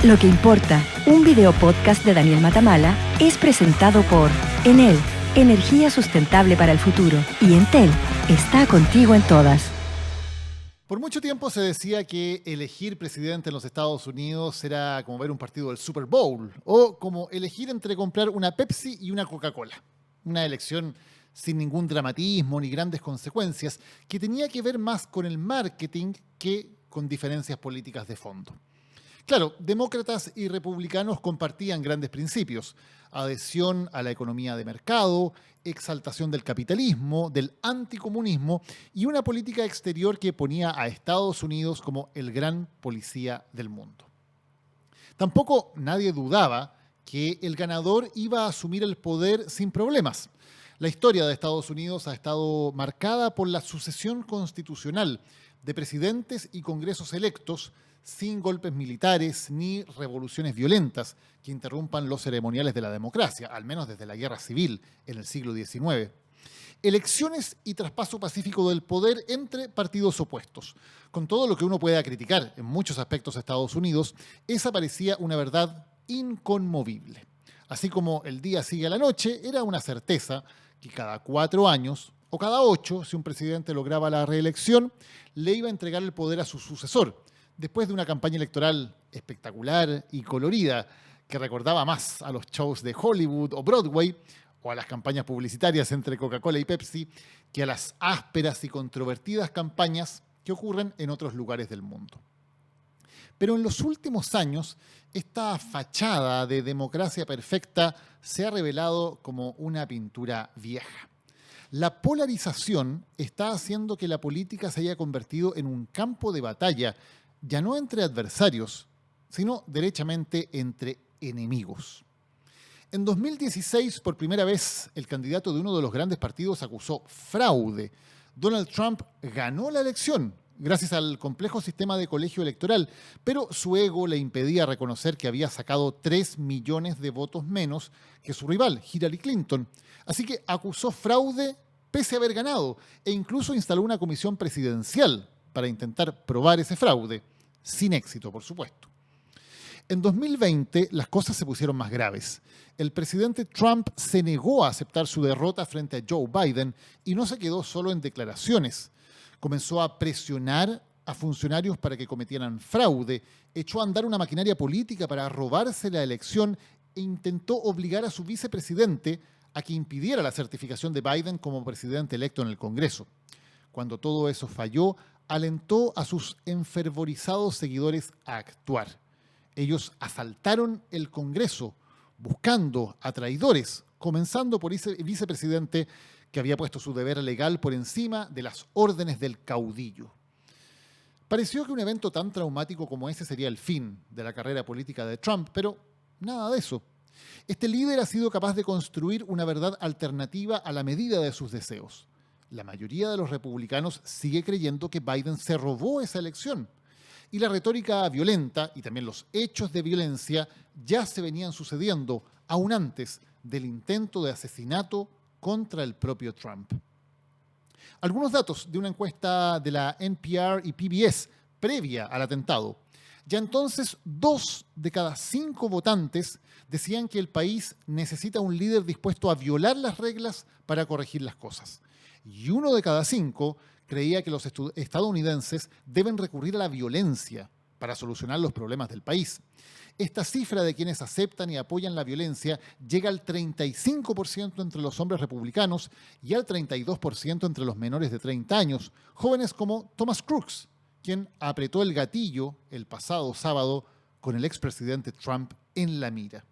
Lo que importa, un video podcast de Daniel Matamala, es presentado por Enel, energía sustentable para el futuro, y Entel está contigo en todas. Por mucho tiempo se decía que elegir presidente en los Estados Unidos era como ver un partido del Super Bowl o como elegir entre comprar una Pepsi y una Coca-Cola. Una elección sin ningún dramatismo ni grandes consecuencias que tenía que ver más con el marketing que con diferencias políticas de fondo. Claro, demócratas y republicanos compartían grandes principios: adhesión a la economía de mercado, exaltación del capitalismo, del anticomunismo y una política exterior que ponía a Estados Unidos como el gran policía del mundo. Tampoco nadie dudaba que el ganador iba a asumir el poder sin problemas. La historia de Estados Unidos ha estado marcada por la sucesión constitucional de presidentes y congresos electos sin golpes militares ni revoluciones violentas que interrumpan los ceremoniales de la democracia, al menos desde la Guerra Civil en el siglo XIX. Elecciones y traspaso pacífico del poder entre partidos opuestos. Con todo lo que uno pueda criticar en muchos aspectos de Estados Unidos, esa parecía una verdad inconmovible. Así como el día sigue a la noche, era una certeza que cada 4 años, o cada 8, si un presidente lograba la reelección, le iba a entregar el poder a su sucesor, después de una campaña electoral espectacular y colorida que recordaba más a los shows de Hollywood o Broadway o a las campañas publicitarias entre Coca-Cola y Pepsi que a las ásperas y controvertidas campañas que ocurren en otros lugares del mundo. Pero en los últimos años, esta fachada de democracia perfecta se ha revelado como una pintura vieja. La polarización está haciendo que la política se haya convertido en un campo de batalla, ya no entre adversarios, sino derechamente entre enemigos. En 2016, por primera vez, el candidato de uno de los grandes partidos acusó fraude. Donald Trump ganó la elección gracias al complejo sistema de colegio electoral, pero su ego le impedía reconocer que había sacado 3 millones de votos menos que su rival, Hillary Clinton. Así que acusó fraude pese a haber ganado e incluso instaló una comisión presidencial para intentar probar ese fraude, sin éxito, por supuesto. En 2020 las cosas se pusieron más graves. El presidente Trump se negó a aceptar su derrota frente a Joe Biden y no se quedó solo en declaraciones. Comenzó a presionar a funcionarios para que cometieran fraude, echó a andar una maquinaria política para robarse la elección e intentó obligar a su vicepresidente a que impidiera la certificación de Biden como presidente electo en el Congreso. Cuando todo eso falló, alentó a sus enfervorizados seguidores a actuar. Ellos asaltaron el Congreso buscando a traidores, comenzando por ese vicepresidente que había puesto su deber legal por encima de las órdenes del caudillo. Pareció que un evento tan traumático como ese sería el fin de la carrera política de Trump, pero nada de eso. Este líder ha sido capaz de construir una verdad alternativa a la medida de sus deseos. La mayoría de los republicanos sigue creyendo que Biden se robó esa elección. Y la retórica violenta y también los hechos de violencia ya se venían sucediendo aún antes del intento de asesinato contra el propio Trump. Algunos datos de una encuesta de la NPR y PBS previa al atentado. Ya entonces, 2 de cada 5 votantes decían que el país necesita un líder dispuesto a violar las reglas para corregir las cosas. Y 1 de cada 5 creía que los estadounidenses deben recurrir a la violencia para solucionar los problemas del país. Esta cifra de quienes aceptan y apoyan la violencia llega al 35% entre los hombres republicanos y al 32% entre los menores de 30 años, jóvenes como Thomas Crooks, quien apretó el gatillo el pasado sábado con el expresidente Trump en la mira.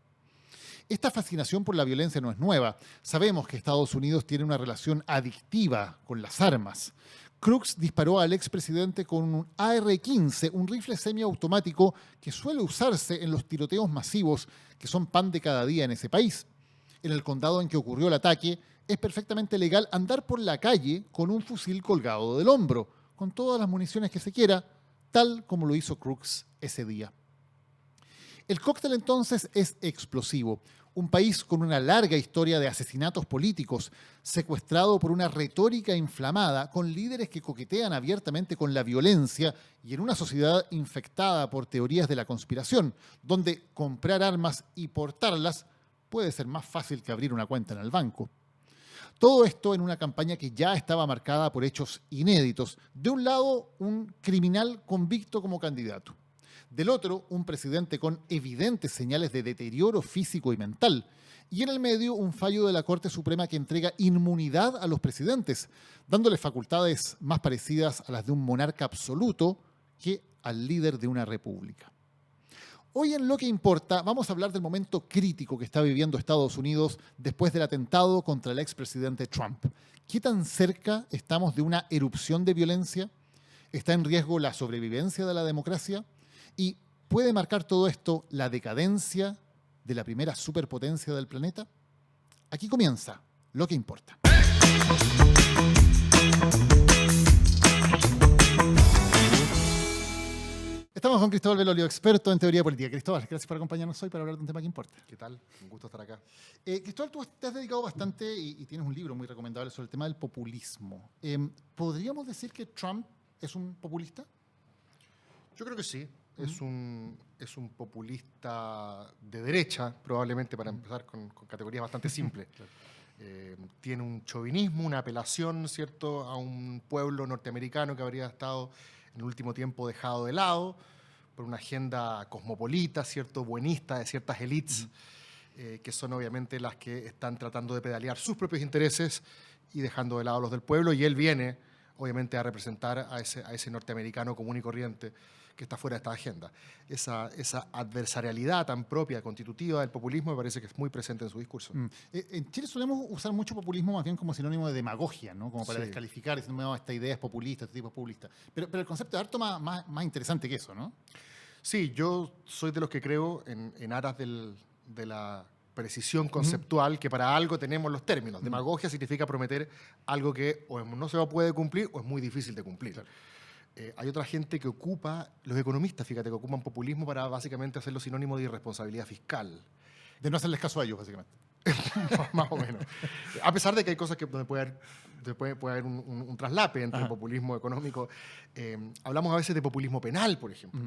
Esta fascinación por la violencia no es nueva. Sabemos que Estados Unidos tiene una relación adictiva con las armas. Crooks disparó al expresidente con un AR-15, un rifle semiautomático que suele usarse en los tiroteos masivos que son pan de cada día en ese país. En el condado en que ocurrió el ataque, es perfectamente legal andar por la calle con un fusil colgado del hombro, con todas las municiones que se quiera, tal como lo hizo Crooks ese día. El cóctel entonces es explosivo. Un país con una larga historia de asesinatos políticos, secuestrado por una retórica inflamada, con líderes que coquetean abiertamente con la violencia y en una sociedad infectada por teorías de la conspiración, donde comprar armas y portarlas puede ser más fácil que abrir una cuenta en el banco. Todo esto en una campaña que ya estaba marcada por hechos inéditos. De un lado, un criminal convicto como candidato. Del otro, un presidente con evidentes señales de deterioro físico y mental. Y en el medio, un fallo de la Corte Suprema que entrega inmunidad a los presidentes, dándoles facultades más parecidas a las de un monarca absoluto que al líder de una república. Hoy en Lo que importa vamos a hablar del momento crítico que está viviendo Estados Unidos después del atentado contra el expresidente Trump. ¿Qué tan cerca estamos de una erupción de violencia? ¿Está en riesgo la sobrevivencia de la democracia? ¿Y puede marcar todo esto la decadencia de la primera superpotencia del planeta? Aquí comienza Lo que importa. Estamos con Cristóbal Belolio, experto en teoría política. Cristóbal, gracias por acompañarnos hoy para hablar de un tema que importa. ¿Qué tal? Un gusto estar acá. Cristóbal, tú te has dedicado bastante y tienes un libro muy recomendable sobre el tema del populismo. ¿Podríamos decir que Trump es un populista? Yo creo que sí. Es un populista de derecha, probablemente, para empezar con categorías bastante simples. Claro. Tiene un chauvinismo, una apelación, ¿cierto?, a un pueblo norteamericano que habría estado en el último tiempo dejado de lado por una agenda cosmopolita, ¿cierto?, buenista de ciertas élites, que son obviamente las que están tratando de pedalear sus propios intereses y dejando de lado los del pueblo. Y él viene, obviamente, a representar a ese norteamericano común y corriente que está fuera de esta agenda. Esa adversarialidad tan propia, constitutiva del populismo, me parece que es muy presente en su discurso. En Chile solemos usar mucho populismo más bien como sinónimo de demagogia, ¿no? Como para descalificar, diciendo, no, esta idea es populista, este tipo es populista. Pero el concepto es harto más interesante que eso, ¿no? Sí, yo soy de los que creo en aras de la precisión conceptual, que para algo tenemos los términos. Demagogia significa prometer algo que o no se puede cumplir o es muy difícil de cumplir. Claro. Hay otra gente que ocupa, los economistas, fíjate, que ocupan populismo para básicamente hacerlo sinónimo de irresponsabilidad fiscal. De no hacerles caso a ellos, básicamente. Más o menos. A pesar de que hay cosas donde puede haber un traslape entre el populismo económico. Hablamos a veces de populismo penal, por ejemplo.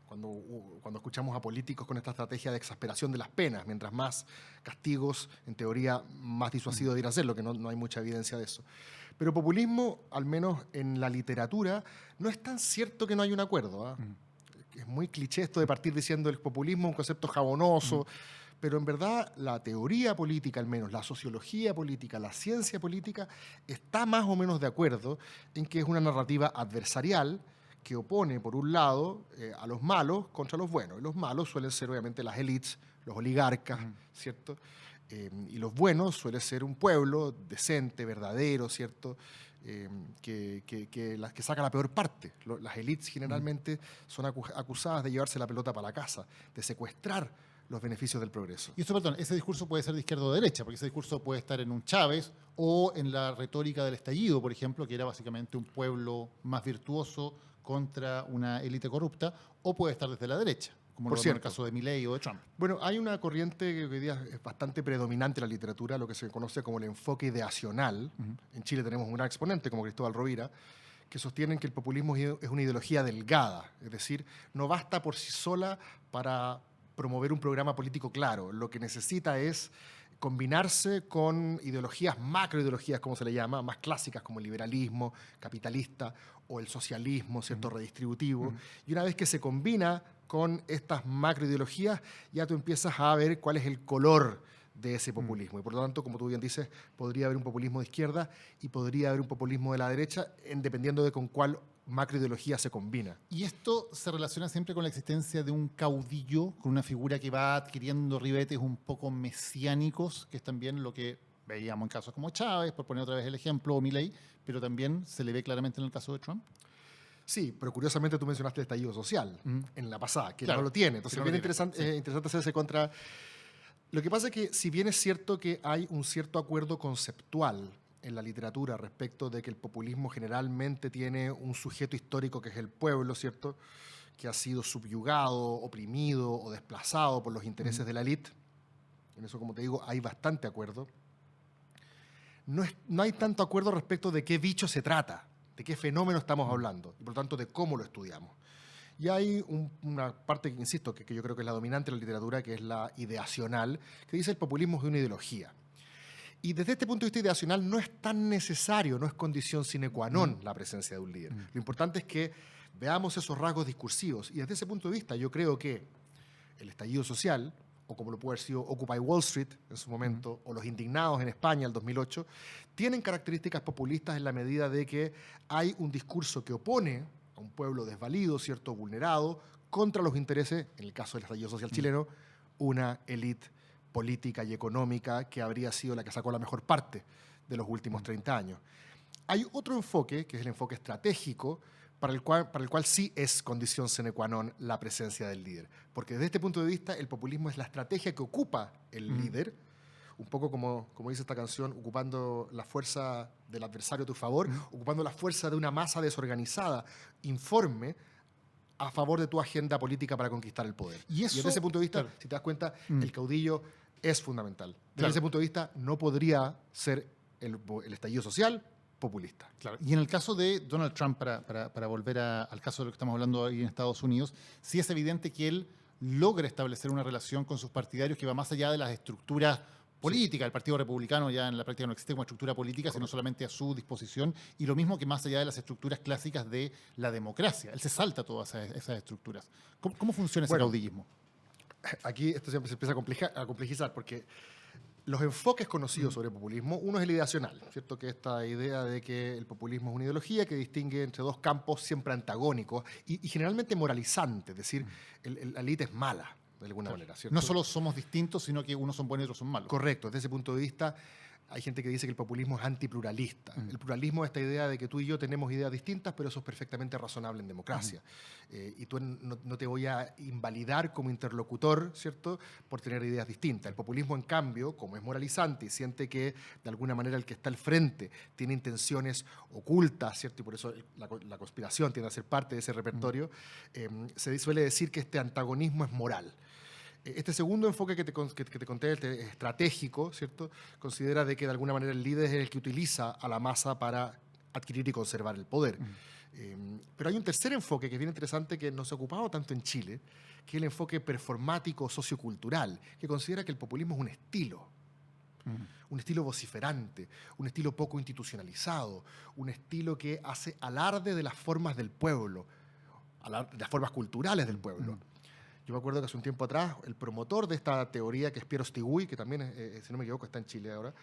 Cuando escuchamos a políticos con esta estrategia de exasperación de las penas, mientras más castigos, en teoría, más disuasivo debería ser, lo que no hay mucha evidencia de eso. Pero populismo, al menos en la literatura, no es tan cierto que no hay un acuerdo. Es muy cliché esto de partir diciendo el populismo es un concepto jabonoso, pero en verdad la teoría política, al menos la sociología política, la ciencia política, está más o menos de acuerdo en que es una narrativa adversarial que opone, por un lado, a los malos contra los buenos. Y los malos suelen ser, obviamente, las élites, los oligarcas, ¿cierto? Y los buenos suele ser un pueblo decente, verdadero, ¿cierto? Que saca la peor parte. Las élites generalmente son acusadas de llevarse la pelota para la casa, de secuestrar los beneficios del progreso. Y esto, perdón, ese discurso puede ser de izquierda o de derecha, porque ese discurso puede estar en un Chávez o en la retórica del estallido, por ejemplo, que era básicamente un pueblo más virtuoso contra una élite corrupta, o puede estar desde la derecha, como lo vemos en el caso de Milei o de Trump. Bueno, hay una corriente que hoy día es bastante predominante en la literatura, lo que se conoce como el enfoque ideacional. En Chile tenemos un gran exponente como Cristóbal Rovira, que sostienen que el populismo es una ideología delgada, es decir, no basta por sí sola para promover un programa político claro. Lo que necesita es combinarse con ideologías, macroideologías, como se le llama, más clásicas como el liberalismo capitalista o el socialismo, ¿cierto?, redistributivo. Y una vez que se combina con estas macroideologías, ya tú empiezas a ver cuál es el color de ese populismo. Y por lo tanto, como tú bien dices, podría haber un populismo de izquierda y podría haber un populismo de la derecha, dependiendo de con cuál macroideología se combina. Y esto se relaciona siempre con la existencia de un caudillo, con una figura que va adquiriendo ribetes un poco mesiánicos, que es también lo que veíamos en casos como Chávez, por poner otra vez el ejemplo, o Milei, pero también se le ve claramente en el caso de Trump. Sí, pero curiosamente tú mencionaste el estallido social en la pasada, que claro, no lo tiene. Entonces, no bien lo tiene. interesante hacerse contra. Lo que pasa es que, si bien es cierto que hay un cierto acuerdo conceptual en la literatura respecto de que el populismo generalmente tiene un sujeto histórico que es el pueblo, ¿cierto?, que ha sido subyugado, oprimido o desplazado por los intereses de la élite. En eso, como te digo, hay bastante acuerdo. No hay tanto acuerdo respecto de qué bicho se trata, de qué fenómeno estamos hablando, y por lo tanto de cómo lo estudiamos. Y hay una parte, insisto, que yo creo que es la dominante en la literatura, que es la ideacional, que dice el populismo es una ideología. Y desde este punto de vista ideacional no es tan necesario, no es condición sine qua non la presencia de un líder. Lo importante es que veamos esos rasgos discursivos. Y desde ese punto de vista yo creo que el estallido social, o como lo puede haber sido Occupy Wall Street en su momento, o los indignados en España en 2008, tienen características populistas en la medida de que hay un discurso que opone a un pueblo desvalido, ¿cierto?, vulnerado, contra los intereses, en el caso del estallido social chileno, una élite política y económica que habría sido la que sacó la mejor parte de los últimos 30 años. Hay otro enfoque, que es el enfoque estratégico, para el cual sí es condición sine qua non la presencia del líder. Porque desde este punto de vista, el populismo es la estrategia que ocupa el líder, un poco como dice esta canción, ocupando la fuerza del adversario a tu favor, ocupando la fuerza de una masa desorganizada, informe, a favor de tu agenda política para conquistar el poder. Y desde ese punto de vista, claro, si te das cuenta, el caudillo es fundamental. Desde ese punto de vista, no podría ser el estallido social populista. Claro. Y en el caso de Donald Trump, para volver al caso de lo que estamos hablando ahí en Estados Unidos, sí es evidente que él logra establecer una relación con sus partidarios que va más allá de las estructuras política. El Partido Republicano ya en la práctica no existe como estructura política, sino solamente a su disposición, y lo mismo que más allá de las estructuras clásicas de la democracia. Él se salta todas esas estructuras. ¿Cómo funciona ese caudillismo? Aquí esto se empieza a complejizar, porque los enfoques conocidos sobre populismo, uno es el ideacional, ¿cierto? Que esta idea de que el populismo es una ideología que distingue entre dos campos siempre antagónicos y generalmente moralizantes, es decir, la élite es mala, de alguna manera, ¿cierto? No solo somos distintos, sino que unos son buenos y otros son malos. Correcto. Desde ese punto de vista, hay gente que dice que el populismo es antipluralista. El pluralismo es esta idea de que tú y yo tenemos ideas distintas, pero eso es perfectamente razonable en democracia. Y tú no te voy a invalidar como interlocutor, ¿cierto?, por tener ideas distintas. El populismo, en cambio, como es moralizante y siente que, de alguna manera, el que está al frente tiene intenciones ocultas, ¿cierto?, y por eso la conspiración tiende a ser parte de ese repertorio, se suele decir que este antagonismo es moral. Este segundo enfoque que te conté, este estratégico, ¿cierto?, considera de que de alguna manera el líder es el que utiliza a la masa para adquirir y conservar el poder. Pero hay un tercer enfoque que es bien interesante, que no se ha ocupado tanto en Chile, que es el enfoque performático sociocultural, que considera que el populismo es un estilo vociferante, un estilo poco institucionalizado, un estilo que hace alarde de las formas del pueblo, de las formas culturales del pueblo. Yo me acuerdo que hace un tiempo atrás, el promotor de esta teoría, que es Piero Stigui, que también, si no me equivoco, está en Chile ahora,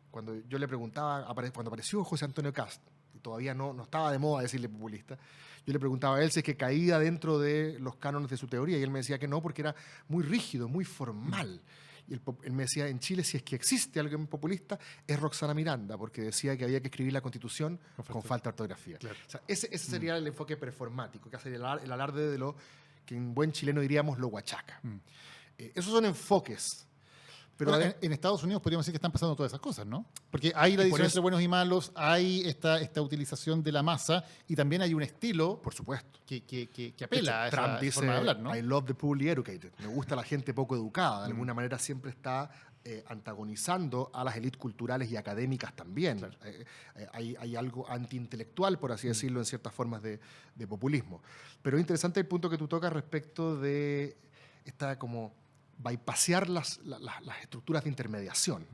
cuando yo le preguntaba, cuando apareció José Antonio Kast, y todavía no estaba de moda decirle populista, yo le preguntaba a él si es que caía dentro de los cánones de su teoría, y él me decía que no, porque era muy rígido, muy formal. Y él me decía, en Chile, si es que existe alguien populista, es Roxana Miranda, porque decía que había que escribir la Constitución con falta de ortografía. Claro. O sea, ese sería el enfoque performático, que hace el alarde de lo que en buen chileno diríamos lo huachaca. Esos son enfoques. Pero en Estados Unidos podríamos decir que están pasando todas esas cosas, ¿no? Porque hay la división entre buenos y malos, hay esta utilización de la masa, y también hay un estilo, por supuesto, que apela a Trump dice, forma de hablar, ¿no? I love the poorly educated. Me gusta la gente poco educada. De alguna manera siempre está antagonizando a las élites culturales y académicas también. Claro. Hay algo antiintelectual, por así decirlo, en ciertas formas de populismo. Pero es interesante el punto que tú tocas respecto de esta como bypassear las estructuras de intermediación.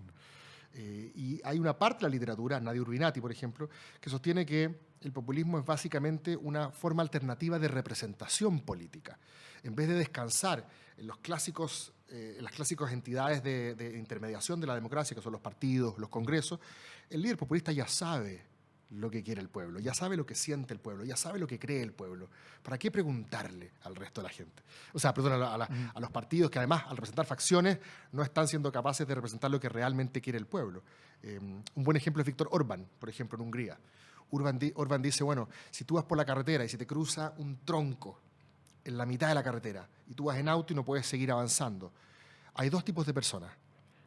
Y hay una parte de la literatura, Nadia Urbinati, por ejemplo, que sostiene que el populismo es básicamente una forma alternativa de representación política. En vez de descansar en las clásicas entidades de intermediación de la democracia, que son los partidos, los congresos, el líder populista ya sabe lo que quiere el pueblo, ya sabe lo que siente el pueblo, ya sabe lo que cree el pueblo. ¿Para qué preguntarle al resto de la gente? O sea, perdón, a los partidos que además, al representar facciones, no están siendo capaces de representar lo que realmente quiere el pueblo. Un buen ejemplo es Viktor Orbán, por ejemplo, en Hungría. Orbán dice, bueno, si tú vas por la carretera y si te cruza un tronco en la mitad de la carretera y tú vas en auto y no puedes seguir avanzando, hay dos tipos de personas: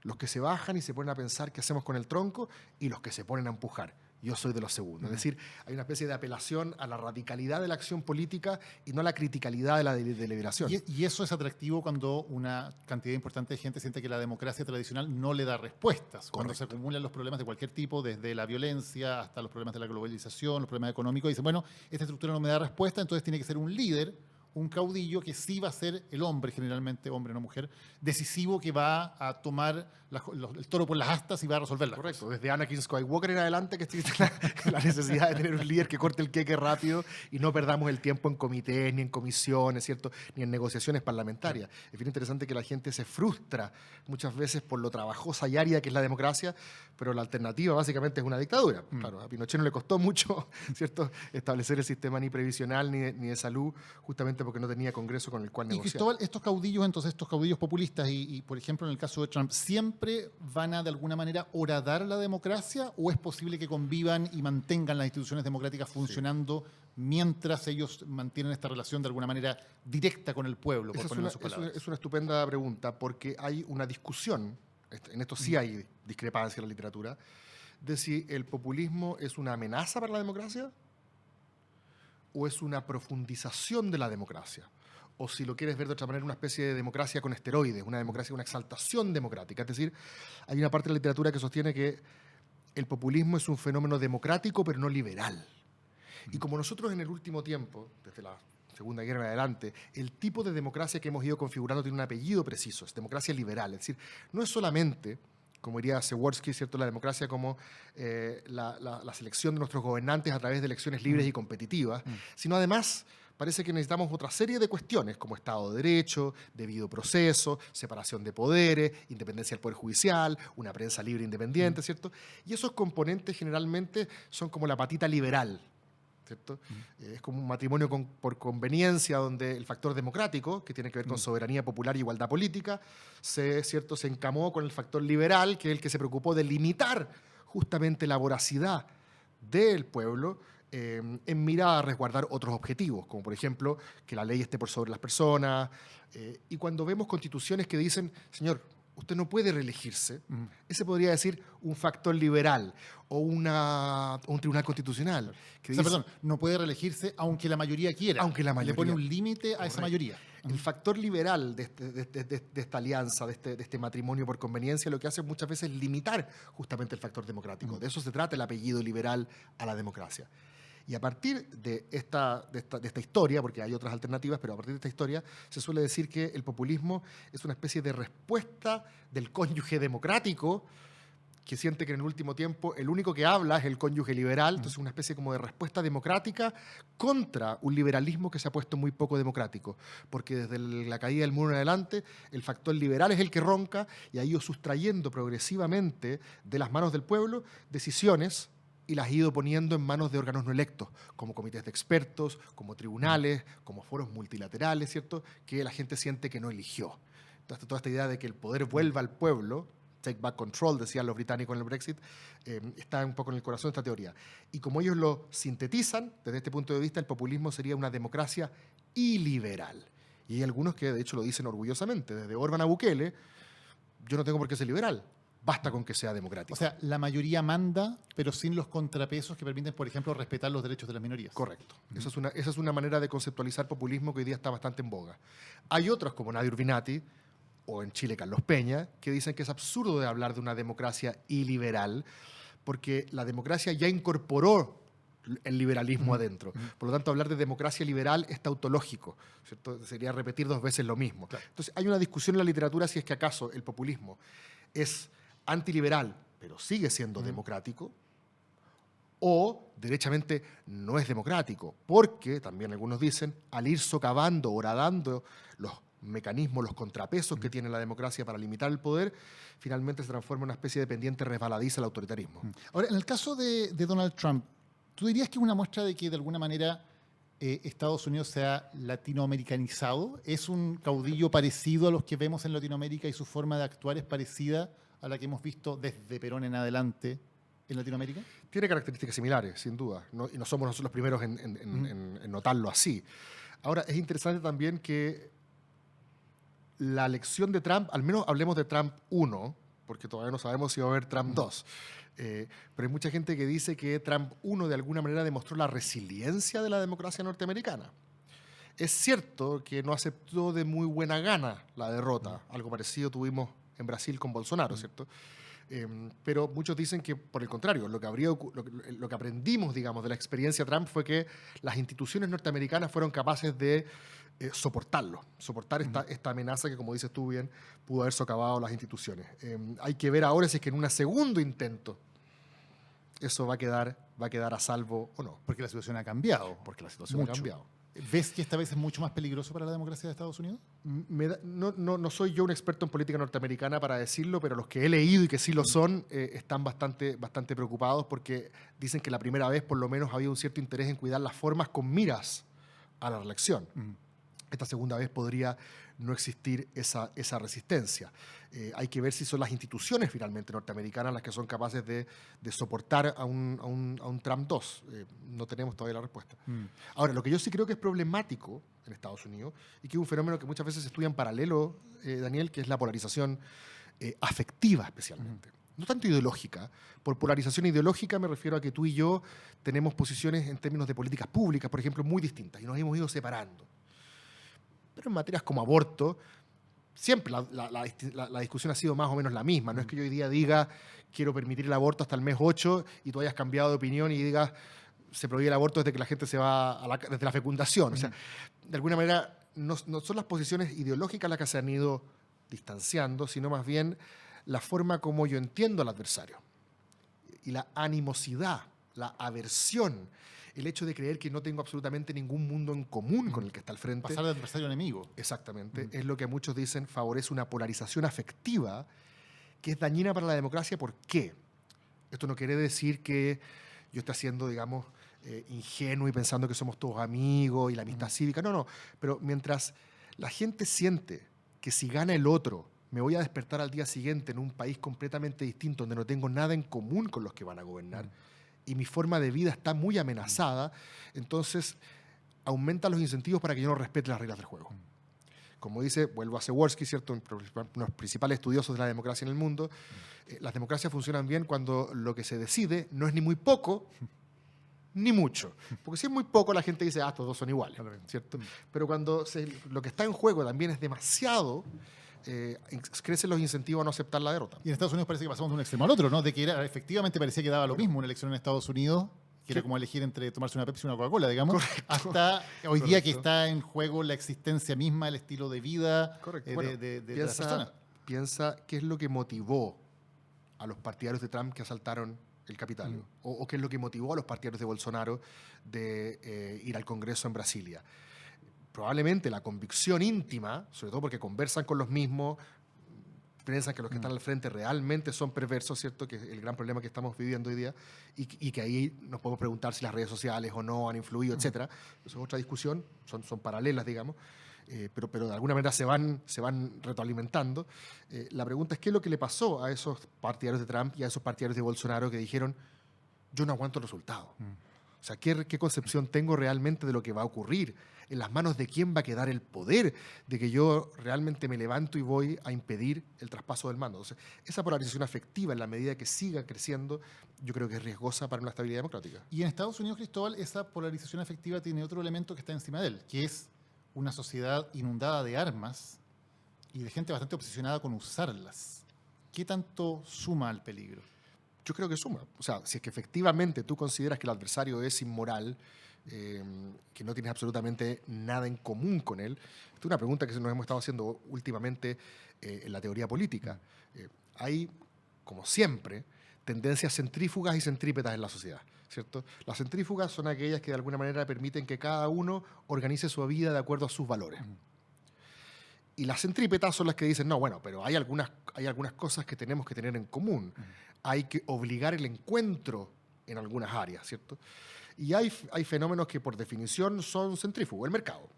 los que se bajan y se ponen a pensar qué hacemos con el tronco, y los que se ponen a empujar. yo soy de los segundos. Es decir, hay una especie de apelación a la radicalidad de la acción política y no a la criticalidad de la deliberación. Y eso es atractivo cuando una cantidad importante de gente siente que la democracia tradicional no le da respuestas. Cuando se acumulan los problemas de cualquier tipo, desde la violencia hasta los problemas de la globalización, los problemas económicos, dicen, bueno, esta estructura no me da respuesta, entonces tiene que ser un líder, un caudillo que sí va a ser el hombre, generalmente hombre, no mujer, decisivo, que va a tomar el toro por las astas y va a resolverla. Correcto, desde Anakin Skywalker en adelante que existe la necesidad de tener un líder que corte el queque rápido y no perdamos el tiempo en comités, ni en comisiones, ¿cierto? Ni en negociaciones parlamentarias. Es bien interesante que la gente se frustra muchas veces por lo trabajosa y árida que es la democracia, pero la alternativa básicamente es una dictadura. Claro, a Pinochet no le costó mucho, ¿cierto?, establecer el sistema ni previsional ni de salud, justamente porque no tenía Congreso con el cual negociar. Y Cristóbal, estos caudillos, entonces, estos caudillos populistas y, por ejemplo, en el caso de Trump, ¿siempre van a, de alguna manera, horadar la democracia o es posible que convivan y mantengan las instituciones democráticas funcionando mientras ellos mantienen esta relación de alguna manera directa con el pueblo, por ponerlo en sus palabras? Es una estupenda pregunta porque hay una discusión, en esto sí hay discrepancia en la literatura, de si el populismo es una amenaza para la democracia o es una profundización de la democracia. O si lo quieres ver de otra manera, una especie de democracia con esteroides, una democracia, una exaltación democrática. Es decir, hay una parte de la literatura que sostiene que el populismo es un fenómeno democrático, pero no liberal. Y como nosotros en el último tiempo, desde la Segunda Guerra en adelante, el tipo de democracia que hemos ido configurando tiene un apellido preciso, es democracia liberal. Es decir, no es solamente, como diría Przeworski, ¿cierto?, la democracia como la selección de nuestros gobernantes a través de elecciones libres y competitivas, sino además parece que necesitamos otra serie de cuestiones como Estado de Derecho, debido proceso, separación de poderes, independencia del Poder Judicial, una prensa libre e independiente, ¿cierto? Y esos componentes generalmente son como la patita liberal, ¿cierto? Es como un matrimonio por conveniencia donde el factor democrático, que tiene que ver con soberanía popular y igualdad política, ¿cierto?, se encamó con el factor liberal, que es el que se preocupó de limitar justamente la voracidad del pueblo en mirada a resguardar otros objetivos, como por ejemplo que la ley esté por sobre las personas. Y cuando vemos constituciones que dicen, señor, usted no puede reelegirse, ese podría decir un factor liberal o un tribunal constitucional. Que dice, perdón, no puede reelegirse aunque la mayoría quiera. Aunque la mayoría. Le pone un límite a esa mayoría. El factor liberal de esta alianza, de este matrimonio por conveniencia, lo que hace muchas veces es limitar justamente el factor democrático. De eso se trata el apellido liberal a la democracia. Y a partir de esta historia, porque hay otras alternativas, pero a partir de esta historia se suele decir que el populismo es una especie de respuesta del cónyuge democrático que siente que en el último tiempo el único que habla es el cónyuge liberal, entonces una especie como de respuesta democrática contra un liberalismo que se ha puesto muy poco democrático, porque desde la caída del muro en adelante el factor liberal es el que ronca y ha ido sustrayendo progresivamente de las manos del pueblo decisiones y las ha ido poniendo en manos de órganos no electos, como comités de expertos, como tribunales, como foros multilaterales, ¿cierto?, que la gente siente que no eligió. Entonces, toda esta idea de que el poder vuelva al pueblo, take back control, decían los británicos en el Brexit, está un poco en el corazón de esta teoría. Y como ellos lo sintetizan, desde este punto de vista, el populismo sería una democracia iliberal. Y hay algunos que, de hecho, lo dicen orgullosamente. Desde Orbán a Bukele, yo no tengo por qué ser liberal. Basta con que sea democrático. O sea, la mayoría manda, pero sin los contrapesos que permiten, por ejemplo, respetar los derechos de las minorías. Correcto. Esa es una manera de conceptualizar populismo que hoy día está bastante en boga. Hay otros, como Nadia Urbinati, o en Chile Carlos Peña, que dicen que es absurdo de hablar de una democracia iliberal, porque la democracia ya incorporó el liberalismo adentro. Por lo tanto, hablar de democracia liberal es tautológico, ¿cierto? Sería repetir dos veces lo mismo. Claro. Entonces, hay una discusión en la literatura si es que acaso el populismo es antiliberal, pero sigue siendo democrático, o derechamente no es democrático, porque, también algunos dicen, al ir socavando, horadando los mecanismos, los contrapesos que tiene la democracia para limitar el poder, finalmente se transforma en una especie de pendiente resbaladiza al autoritarismo. Ahora, en el caso de Donald Trump, ¿tú dirías que es una muestra de que de alguna manera Estados Unidos se ha latinoamericanizado? ¿Es un caudillo parecido a los que vemos en Latinoamérica y su forma de actuar es parecida a la que hemos visto desde Perón en adelante en Latinoamérica? Tiene características similares, sin duda, y no somos nosotros los primeros en notarlo así. Ahora, es interesante también que la elección de Trump, al menos hablemos de Trump 1, porque todavía no sabemos si va a haber Trump 2. Pero hay mucha gente que dice que Trump 1 de alguna manera demostró la resiliencia de la democracia norteamericana. Es cierto que no aceptó de muy buena gana la derrota. Algo parecido tuvimos en Brasil con Bolsonaro, ¿cierto? Pero muchos dicen que, por el contrario, lo que aprendimos, digamos, de la experiencia Trump fue que las instituciones norteamericanas fueron capaces de soportar esta amenaza que, como dices tú bien, pudo haber socavado las instituciones. Hay que ver ahora si es que en un segundo intento eso va a quedar a salvo o no. Porque la situación ha cambiado. Porque la situación Mucho. ha cambiado. ¿Ves que esta vez es mucho más peligroso para la democracia de Estados Unidos? No soy yo un experto en política norteamericana para decirlo, pero los que he leído y que sí lo son están bastante preocupados porque dicen que la primera vez por lo menos había un cierto interés en cuidar las formas con miras a la reelección. Esta segunda vez podría no existir esa resistencia. Hay que ver si son las instituciones finalmente norteamericanas las que son capaces de soportar a un Trump 2. No tenemos todavía la respuesta. Ahora, lo que yo sí creo que es problemático en Estados Unidos y que es un fenómeno que muchas veces se estudia en paralelo, Daniel, que es la polarización afectiva especialmente. No tanto ideológica. Por polarización ideológica me refiero a que tú y yo tenemos posiciones en términos de políticas públicas, por ejemplo, muy distintas y nos hemos ido separando. Pero en materias como aborto, siempre la discusión ha sido más o menos la misma. No es que yo hoy día diga quiero permitir el aborto hasta el mes 8 y tú hayas cambiado de opinión y digas se prohíbe el aborto desde que la gente se va desde la fecundación. O sea, de alguna manera no son las posiciones ideológicas las que se han ido distanciando, sino más bien la forma como yo entiendo al adversario. Y la animosidad, la aversión, el hecho de creer que no tengo absolutamente ningún mundo en común con el que está al frente. Pasar de adversario a enemigo. Exactamente. Es lo que muchos dicen favorece una polarización afectiva que es dañina para la democracia. ¿Por qué? Esto no quiere decir que yo esté siendo, digamos, ingenuo y pensando que somos todos amigos y la amistad cívica. No. Pero mientras la gente siente que si gana el otro, me voy a despertar al día siguiente en un país completamente distinto, donde no tengo nada en común con los que van a gobernar, y mi forma de vida está muy amenazada, entonces aumenta los incentivos para que yo no respete las reglas del juego. Como dice, vuelvo a Przeworski, ¿cierto?, uno de los principales estudiosos de la democracia en el mundo, las democracias funcionan bien cuando lo que se decide no es ni muy poco ni mucho. Porque si es muy poco, la gente dice, estos dos son iguales, ¿cierto? Pero cuando lo que está en juego también es demasiado, crecen los incentivos a no aceptar la derrota. Y en Estados Unidos parece que pasamos de un extremo al otro, ¿no? De que efectivamente parecía que daba lo mismo una elección en Estados Unidos, que era como elegir entre tomarse una Pepsi y una Coca-Cola, digamos, hasta hoy día que está en juego la existencia misma, el estilo de vida de las personas. Piensa qué es lo que motivó a los partidarios de Trump que asaltaron el Capitolio, o qué es lo que motivó a los partidarios de Bolsonaro de ir al Congreso en Brasilia. Probablemente la convicción íntima, sobre todo porque conversan con los mismos, piensan que los que están al frente realmente son perversos, ¿cierto? Que es el gran problema que estamos viviendo hoy día, y que ahí nos podemos preguntar si las redes sociales o no han influido, etcétera. Eso es otra discusión, son paralelas, digamos, pero de alguna manera se van retroalimentando. La pregunta es qué es lo que le pasó a esos partidarios de Trump y a esos partidarios de Bolsonaro que dijeron, yo no aguanto el resultado. O sea, ¿qué concepción tengo realmente de lo que va a ocurrir? ¿En las manos de quién va a quedar el poder de que yo realmente me levanto y voy a impedir el traspaso del mando? Entonces, esa polarización afectiva, en la medida que siga creciendo, yo creo que es riesgosa para una estabilidad democrática. Y en Estados Unidos, Cristóbal, esa polarización afectiva tiene otro elemento que está encima de él, que es una sociedad inundada de armas y de gente bastante obsesionada con usarlas. ¿Qué tanto suma al peligro? Yo creo que suma. O sea, si es que efectivamente tú consideras que el adversario es inmoral, que no tienes absolutamente nada en común con él, esta es una pregunta que nos hemos estado haciendo últimamente en la teoría política. Hay, como siempre, tendencias centrífugas y centrípetas en la sociedad, ¿cierto? Las centrífugas son aquellas que de alguna manera permiten que cada uno organice su vida de acuerdo a sus valores. Y las centrípetas son las que dicen, no, bueno, pero hay algunas cosas que tenemos que tener en común. Hay que obligar el encuentro en algunas áreas, ¿cierto? Y hay fenómenos que por definición son centrífugos. El mercado,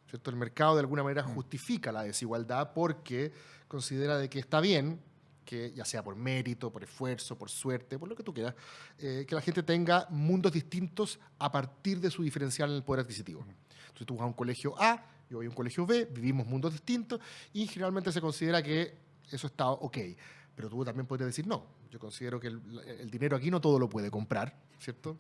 ¿cierto? El mercado de alguna manera justifica la desigualdad porque considera de que está bien que, ya sea por mérito, por esfuerzo, por suerte, por lo que tú quieras, que la gente tenga mundos distintos a partir de su diferencial en el poder adquisitivo. Entonces tú vas a un colegio A, yo voy a un colegio B, vivimos mundos distintos y generalmente se considera que eso está ok. Pero tú también podrías decir, no, yo considero que el dinero aquí no todo lo puede comprar, ¿cierto?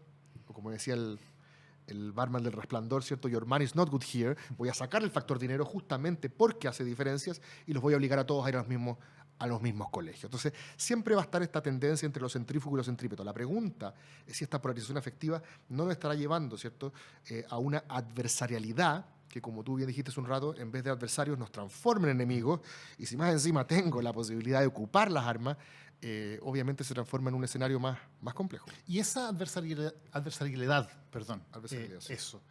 O como decía el barman del Resplandor, ¿cierto? Your money is not good here. Voy a sacar el factor dinero justamente porque hace diferencias y los voy a obligar a todos a ir a los mismos colegios. Entonces, siempre va a estar esta tendencia entre los centrífugos y los centrípetos. La pregunta es si esta polarización afectiva no nos estará llevando, ¿cierto?, a una adversarialidad que, como tú bien dijiste hace un rato, en vez de adversarios nos transformen en enemigos, y si más encima tengo la posibilidad de ocupar las armas, obviamente se transforma en un escenario más complejo. Y esa adversarialidad, Sí. eso,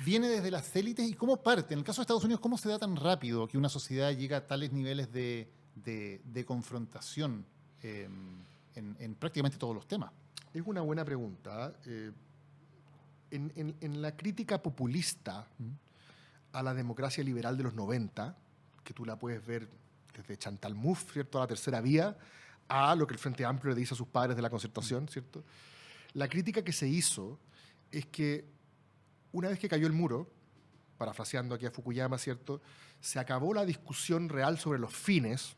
viene desde las élites. ¿Y cómo parte? En el caso de Estados Unidos, ¿cómo se da tan rápido que una sociedad llega a tales niveles de confrontación en prácticamente todos los temas? Es una buena pregunta. En la crítica populista a la democracia liberal de los 90, que tú la puedes ver desde Chantal Mouffe, ¿cierto?, a la tercera vía, a lo que el Frente Amplio le dice a sus padres de la Concertación, ¿cierto? La crítica que se hizo es que una vez que cayó el muro, parafraseando aquí a Fukuyama, ¿cierto?, se acabó la discusión real sobre los fines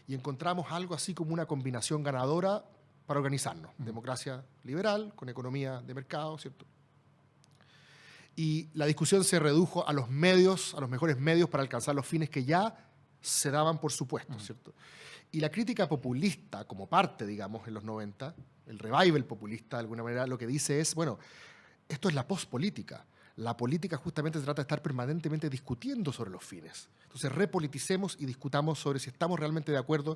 y encontramos algo así como una combinación ganadora para organizarnos. Democracia liberal con economía de mercado, ¿cierto? Y la discusión se redujo a los medios, a los mejores medios para alcanzar los fines que ya se daban por supuesto, ¿cierto? Y la crítica populista, como parte, digamos, en los 90, el revival populista, de alguna manera, lo que dice es, bueno, esto es la pospolítica. La política justamente se trata de estar permanentemente discutiendo sobre los fines. Entonces, repoliticemos y discutamos sobre si estamos realmente de acuerdo,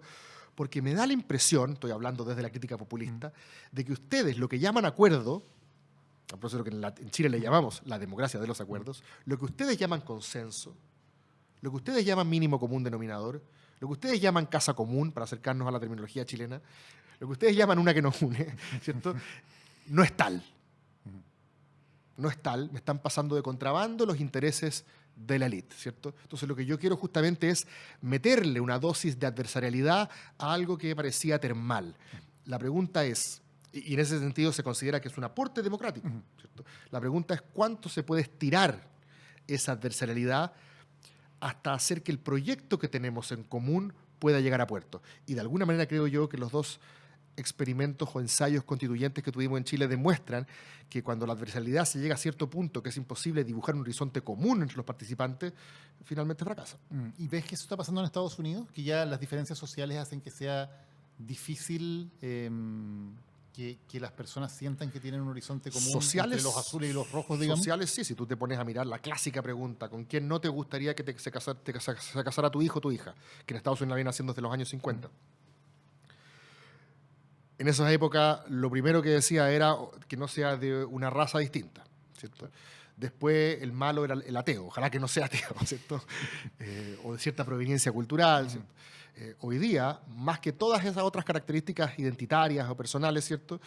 porque me da la impresión, estoy hablando desde la crítica populista, de que ustedes lo que llaman acuerdo, por eso lo que en Chile le llamamos la democracia de los acuerdos, lo que ustedes llaman consenso, lo que ustedes llaman mínimo común denominador, lo que ustedes llaman casa común, para acercarnos a la terminología chilena, lo que ustedes llaman una que nos une, ¿cierto?, no es tal. No es tal, me están pasando de contrabando los intereses de la élite, ¿cierto? Entonces lo que yo quiero justamente es meterle una dosis de adversarialidad a algo que parecía termal. La pregunta es, y en ese sentido se considera que es un aporte democrático, ¿cierto? La pregunta es cuánto se puede estirar esa adversarialidad hasta hacer que el proyecto que tenemos en común pueda llegar a puerto. Y de alguna manera creo yo que los dos experimentos o ensayos constituyentes que tuvimos en Chile demuestran que cuando la adversarialidad se llega a cierto punto que es imposible dibujar un horizonte común entre los participantes, finalmente fracasa. ¿Y ves que eso está pasando en Estados Unidos? Que ya las diferencias sociales hacen que sea difícil que las personas sientan que tienen un horizonte común Sociales, entre los azules y los rojos, digamos. Sociales, sí. Si tú te pones a mirar la clásica pregunta, ¿con quién no te gustaría que se casara tu hijo o tu hija? Que en Estados Unidos la vienen haciendo desde los años 50. En esas épocas, lo primero que decía era que no sea de una raza distinta, ¿cierto? Después, el malo era el ateo. Ojalá que no sea ateo, ¿cierto? O de cierta proveniencia cultural, ¿cierto? Hoy día, más que todas esas otras características identitarias o personales, ¿cierto?,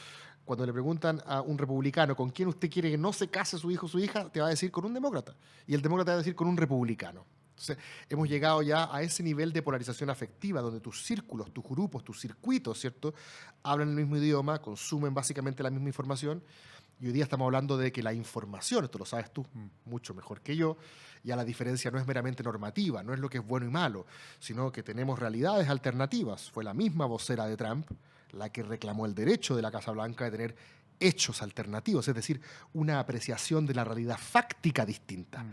cuando le preguntan a un republicano con quién usted quiere que no se case su hijo o su hija, te va a decir con un demócrata. Y el demócrata va a decir con un republicano. Entonces, hemos llegado ya a ese nivel de polarización afectiva, donde tus círculos, tus grupos, tus circuitos, ¿cierto?, hablan el mismo idioma, consumen básicamente la misma información. Y hoy día estamos hablando de que la información, esto lo sabes tú mucho mejor que yo, ya la diferencia no es meramente normativa, no es lo que es bueno y malo, sino que tenemos realidades alternativas. Fue la misma vocera de Trump la que reclamó el derecho de la Casa Blanca de tener hechos alternativos, es decir, una apreciación de la realidad fáctica distinta.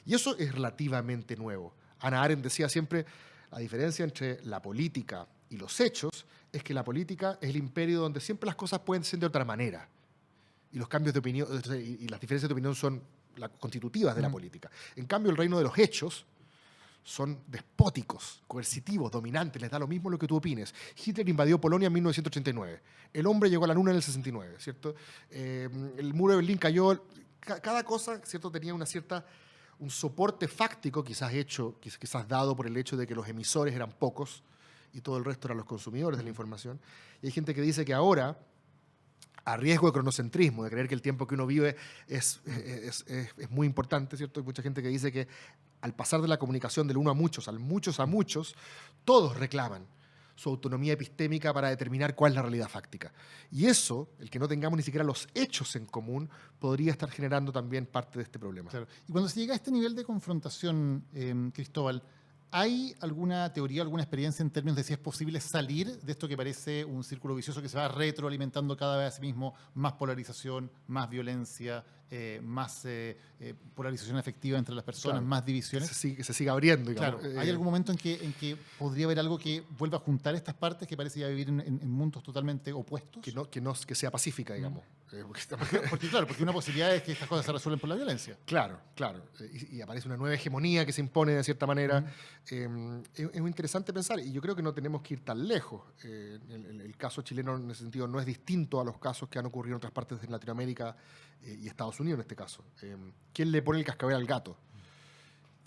Y eso es relativamente nuevo. Hannah Arendt decía siempre, la diferencia entre la política y los hechos es que la política es el imperio donde siempre las cosas pueden ser de otra manera. Y los cambios de opinión y las diferencias de opinión son las constitutivas de la política. En cambio, el reino de los hechos son despóticos, coercitivos, dominantes, les da lo mismo lo que tú opines. Hitler invadió Polonia en 1989. El hombre llegó a la luna en el 69, ¿cierto? El muro de Berlín cayó. Cada cosa, ¿cierto?, tenía un soporte fáctico, quizás dado por el hecho de que los emisores eran pocos y todo el resto eran los consumidores de la información. Y hay gente que dice que ahora, a riesgo de cronocentrismo, de creer que el tiempo que uno vive es muy importante, ¿cierto? Hay mucha gente que dice que al pasar de la comunicación del uno a muchos, al muchos a muchos, todos reclaman su autonomía epistémica para determinar cuál es la realidad fáctica. Y eso, el que no tengamos ni siquiera los hechos en común, podría estar generando también parte de este problema. Claro. Y cuando se llega a este nivel de confrontación, Cristóbal, ¿Hay alguna teoría, alguna experiencia en términos de si es posible salir de esto que parece un círculo vicioso que se va retroalimentando cada vez a sí mismo? Más polarización, más violencia, más polarización afectiva entre las personas, Claro, más divisiones. que se siga abriendo, digamos. Claro, ¿hay algún momento en que podría haber algo que vuelva a juntar estas partes que parece ya vivir en mundos totalmente opuestos? Que sea pacífica, digamos. Porque una posibilidad es que estas cosas se resuelven por la violencia. Claro. Y aparece una nueva hegemonía que se impone de cierta manera. Es muy interesante pensar, y yo creo que no tenemos que ir tan lejos. El caso chileno en ese sentido no es distinto a los casos que han ocurrido en otras partes de Latinoamérica y Estados Unidos en este caso. ¿Quién le pone el cascabel al gato?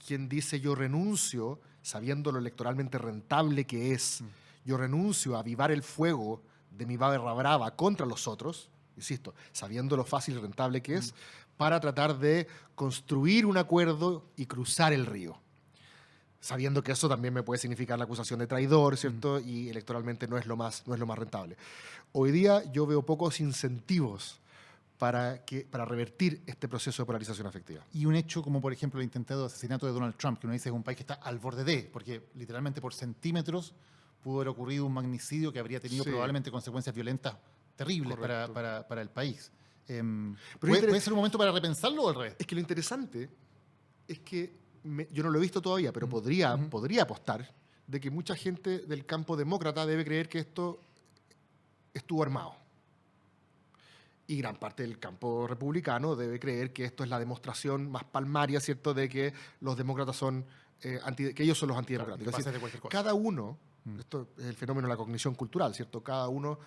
¿Quién dice yo renuncio, sabiendo lo electoralmente rentable que es, yo renuncio a avivar el fuego de mi barra brava contra los otros, insisto, sabiendo lo fácil y rentable que es, para tratar de construir un acuerdo y cruzar el río? Sabiendo que eso también me puede significar la acusación de traidor, ¿cierto? Y electoralmente no es lo más rentable. Hoy día yo veo pocos incentivos para revertir este proceso de polarización afectiva. Y un hecho como, por ejemplo, el intentado asesinato de Donald Trump, que uno dice es un país que está al borde de, porque literalmente por centímetros pudo haber ocurrido un magnicidio que habría tenido probablemente consecuencias violentas terribles para el país. ¿Puede ser un momento para repensarlo o al revés? Es que lo interesante es que yo no lo he visto todavía, pero podría apostar de que mucha gente del campo demócrata debe creer que esto estuvo armado. Y gran parte del campo republicano debe creer que esto es la demostración más palmaria, ¿cierto?, de que los demócratas son que ellos son los antidemocráticos. Claro, de cualquier cosa. Cada uno, esto es el fenómeno de la cognición cultural, ¿cierto? Cada uno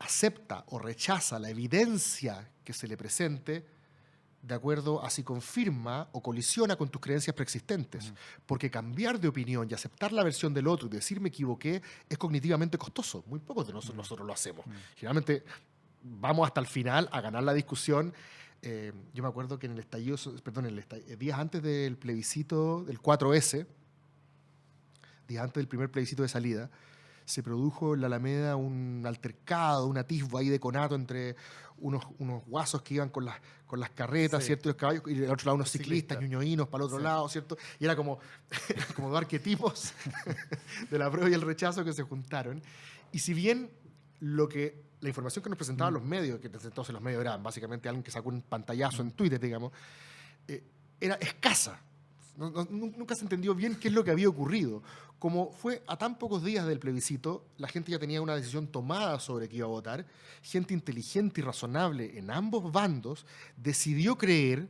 acepta o rechaza la evidencia que se le presente de acuerdo a si confirma o colisiona con tus creencias preexistentes. Porque cambiar de opinión y aceptar la versión del otro y decir me equivoqué es cognitivamente costoso. Muy pocos de nosotros lo hacemos. Generalmente vamos hasta el final a ganar la discusión. Yo me acuerdo que en el estallido, días antes del plebiscito del 4S, días antes del primer plebiscito de salida, se produjo en la Alameda un altercado, un atisbo ahí de conato entre unos guasos que iban con las carretas, ¿cierto? Y los caballos, y del otro lado unos ciclistas, ñuñoínos para el otro lado, ¿cierto? Y era como dos arquetipos de la prueba y el rechazo que se juntaron. Y si bien la información que nos presentaban los medios, que desde entonces los medios eran básicamente alguien que sacó un pantallazo en Twitter, digamos, era escasa. Nunca se entendió bien qué es lo que había ocurrido. Como fue a tan pocos días del plebiscito, la gente ya tenía una decisión tomada sobre qué iba a votar. Gente inteligente y razonable en ambos bandos decidió creer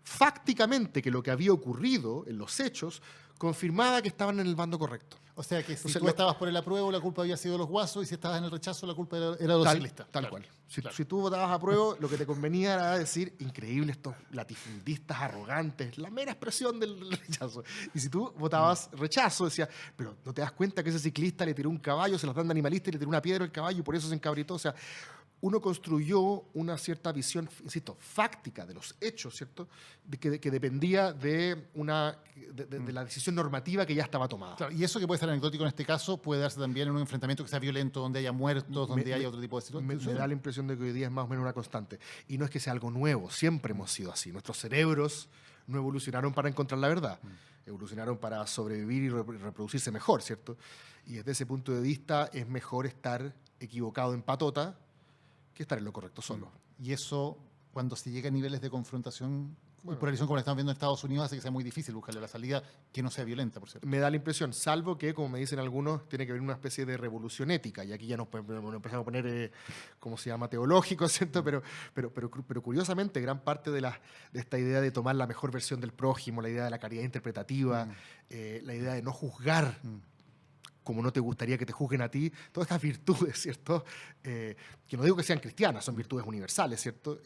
fácticamente que lo que había ocurrido en los hechos confirmaba que estaban en el bando correcto. O sea, que si tú estabas por el apruebo, la culpa había sido de los guasos, y si estabas en el rechazo, la culpa era de los ciclistas. Tal cual. Si tú votabas apruebo, lo que te convenía era decir, increíble estos latifundistas arrogantes, la mera expresión del rechazo. Y si tú votabas rechazo, decías, pero ¿no te das cuenta que ese ciclista le tiró un caballo, se las dan de animalista y le tiró una piedra al caballo y por eso se encabritó? O sea, uno construyó una cierta visión, insisto, fáctica de los hechos, ¿cierto? Que dependía de la decisión normativa que ya estaba tomada. Claro, y eso que puede ser anecdótico en este caso puede darse también en un enfrentamiento que sea violento, donde haya muertos, donde haya otro tipo de situaciones. Me da la impresión de que hoy día es más o menos una constante. Y no es que sea algo nuevo, siempre hemos sido así. Nuestros cerebros no evolucionaron para encontrar la verdad, evolucionaron para sobrevivir y reproducirse mejor, ¿cierto? Y desde ese punto de vista es mejor estar equivocado en patota que estar en lo correcto solo. Y eso, cuando se llega a niveles de confrontación y polarización como la estamos viendo en Estados Unidos, hace que sea muy difícil buscarle la salida que no sea violenta, por cierto. Me da la impresión, salvo que, como me dicen algunos, tiene que haber una especie de revolución ética, y aquí ya nos empezamos a poner, ¿cómo se llama?, teológico, ¿cierto? Pero curiosamente, gran parte de esta idea de tomar la mejor versión del prójimo, la idea de la caridad interpretativa, la idea de no juzgar como no te gustaría que te juzguen a ti, todas estas virtudes, ¿cierto? Que no digo que sean cristianas, son virtudes universales, ¿cierto?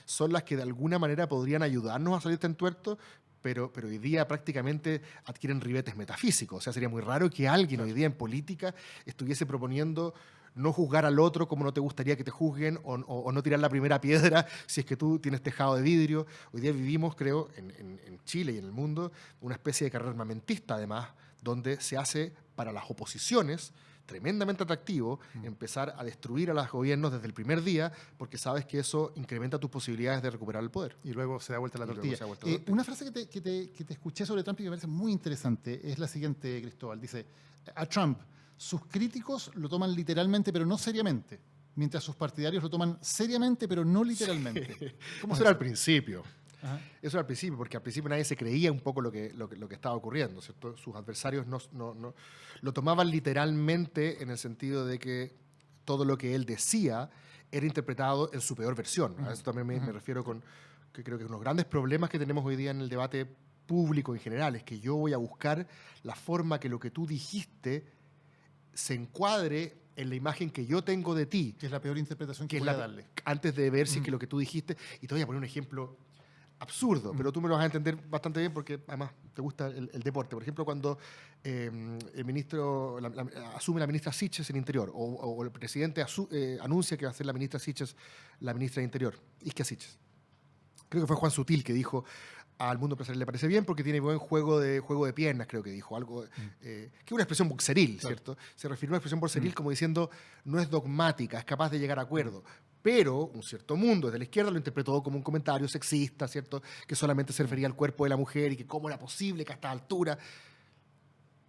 Son las que de alguna manera podrían ayudarnos a salir de este entuerto, pero hoy día prácticamente adquieren ribetes metafísicos. O sea, sería muy raro que alguien hoy día en política estuviese proponiendo no juzgar al otro como no te gustaría que te juzguen, o no tirar la primera piedra si es que tú tienes tejado de vidrio. Hoy día vivimos, creo, en Chile y en el mundo, una especie de carrera armamentista, además, donde se hace para las oposiciones tremendamente atractivo empezar a destruir a los gobiernos desde el primer día, porque sabes que eso incrementa tus posibilidades de recuperar el poder. Y luego se da vuelta la Y luego tortilla. se da vuelta la tortilla. Una frase que te escuché sobre Trump y que me parece muy interesante es la siguiente, Cristóbal. Dice, a Trump, sus críticos lo toman literalmente, pero no seriamente, mientras sus partidarios lo toman seriamente, pero no literalmente. ¿Cómo Eso es era al eso? principio. Ajá. Eso era al principio, porque al principio nadie se creía un poco lo que estaba ocurriendo, ¿cierto? Sus adversarios no lo tomaban literalmente en el sentido de que todo lo que él decía era interpretado en su peor versión. A eso también me refiero con que creo que uno de los grandes problemas que tenemos hoy día en el debate público en general es que yo voy a buscar la forma que lo que tú dijiste se encuadre en la imagen que yo tengo de ti, Que es la peor interpretación que que es voy a la, darle. antes de ver si es que lo que tú dijiste, y te voy a poner un ejemplo absurdo, pero tú me lo vas a entender bastante bien porque además te gusta el deporte. Por ejemplo, cuando el ministro asume la ministra Siches en Interior, o el presidente anuncia que va a ser la ministra Siches la ministra de Interior, Isquia Siches. Creo que fue Juan Sutil que dijo, al mundo empresarial le parece bien porque tiene buen juego de piernas, creo que dijo, algo que es una expresión boxeril, ¿cierto? Se refirió a una expresión boxeril como diciendo, no es dogmática, es capaz de llegar a acuerdo. Pero un cierto mundo desde la izquierda lo interpretó como un comentario sexista, ¿cierto? Que solamente se refería al cuerpo de la mujer y que cómo era posible que a esta altura...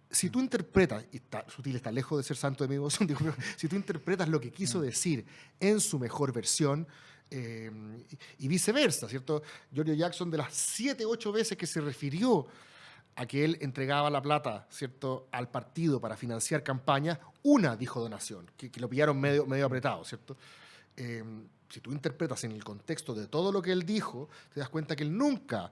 Si tú interpretas, y Sutil está lejos de ser santo de mi devoción, pero si tú interpretas lo que quiso decir en su mejor versión, y viceversa, ¿cierto? Giorgio Jackson, de las 7, 8 veces que se refirió a que él entregaba la plata, ¿cierto?, al partido para financiar campañas, una dijo donación, que lo pillaron medio apretado, ¿cierto? Si tú interpretas en el contexto de todo lo que él dijo, te das cuenta que él nunca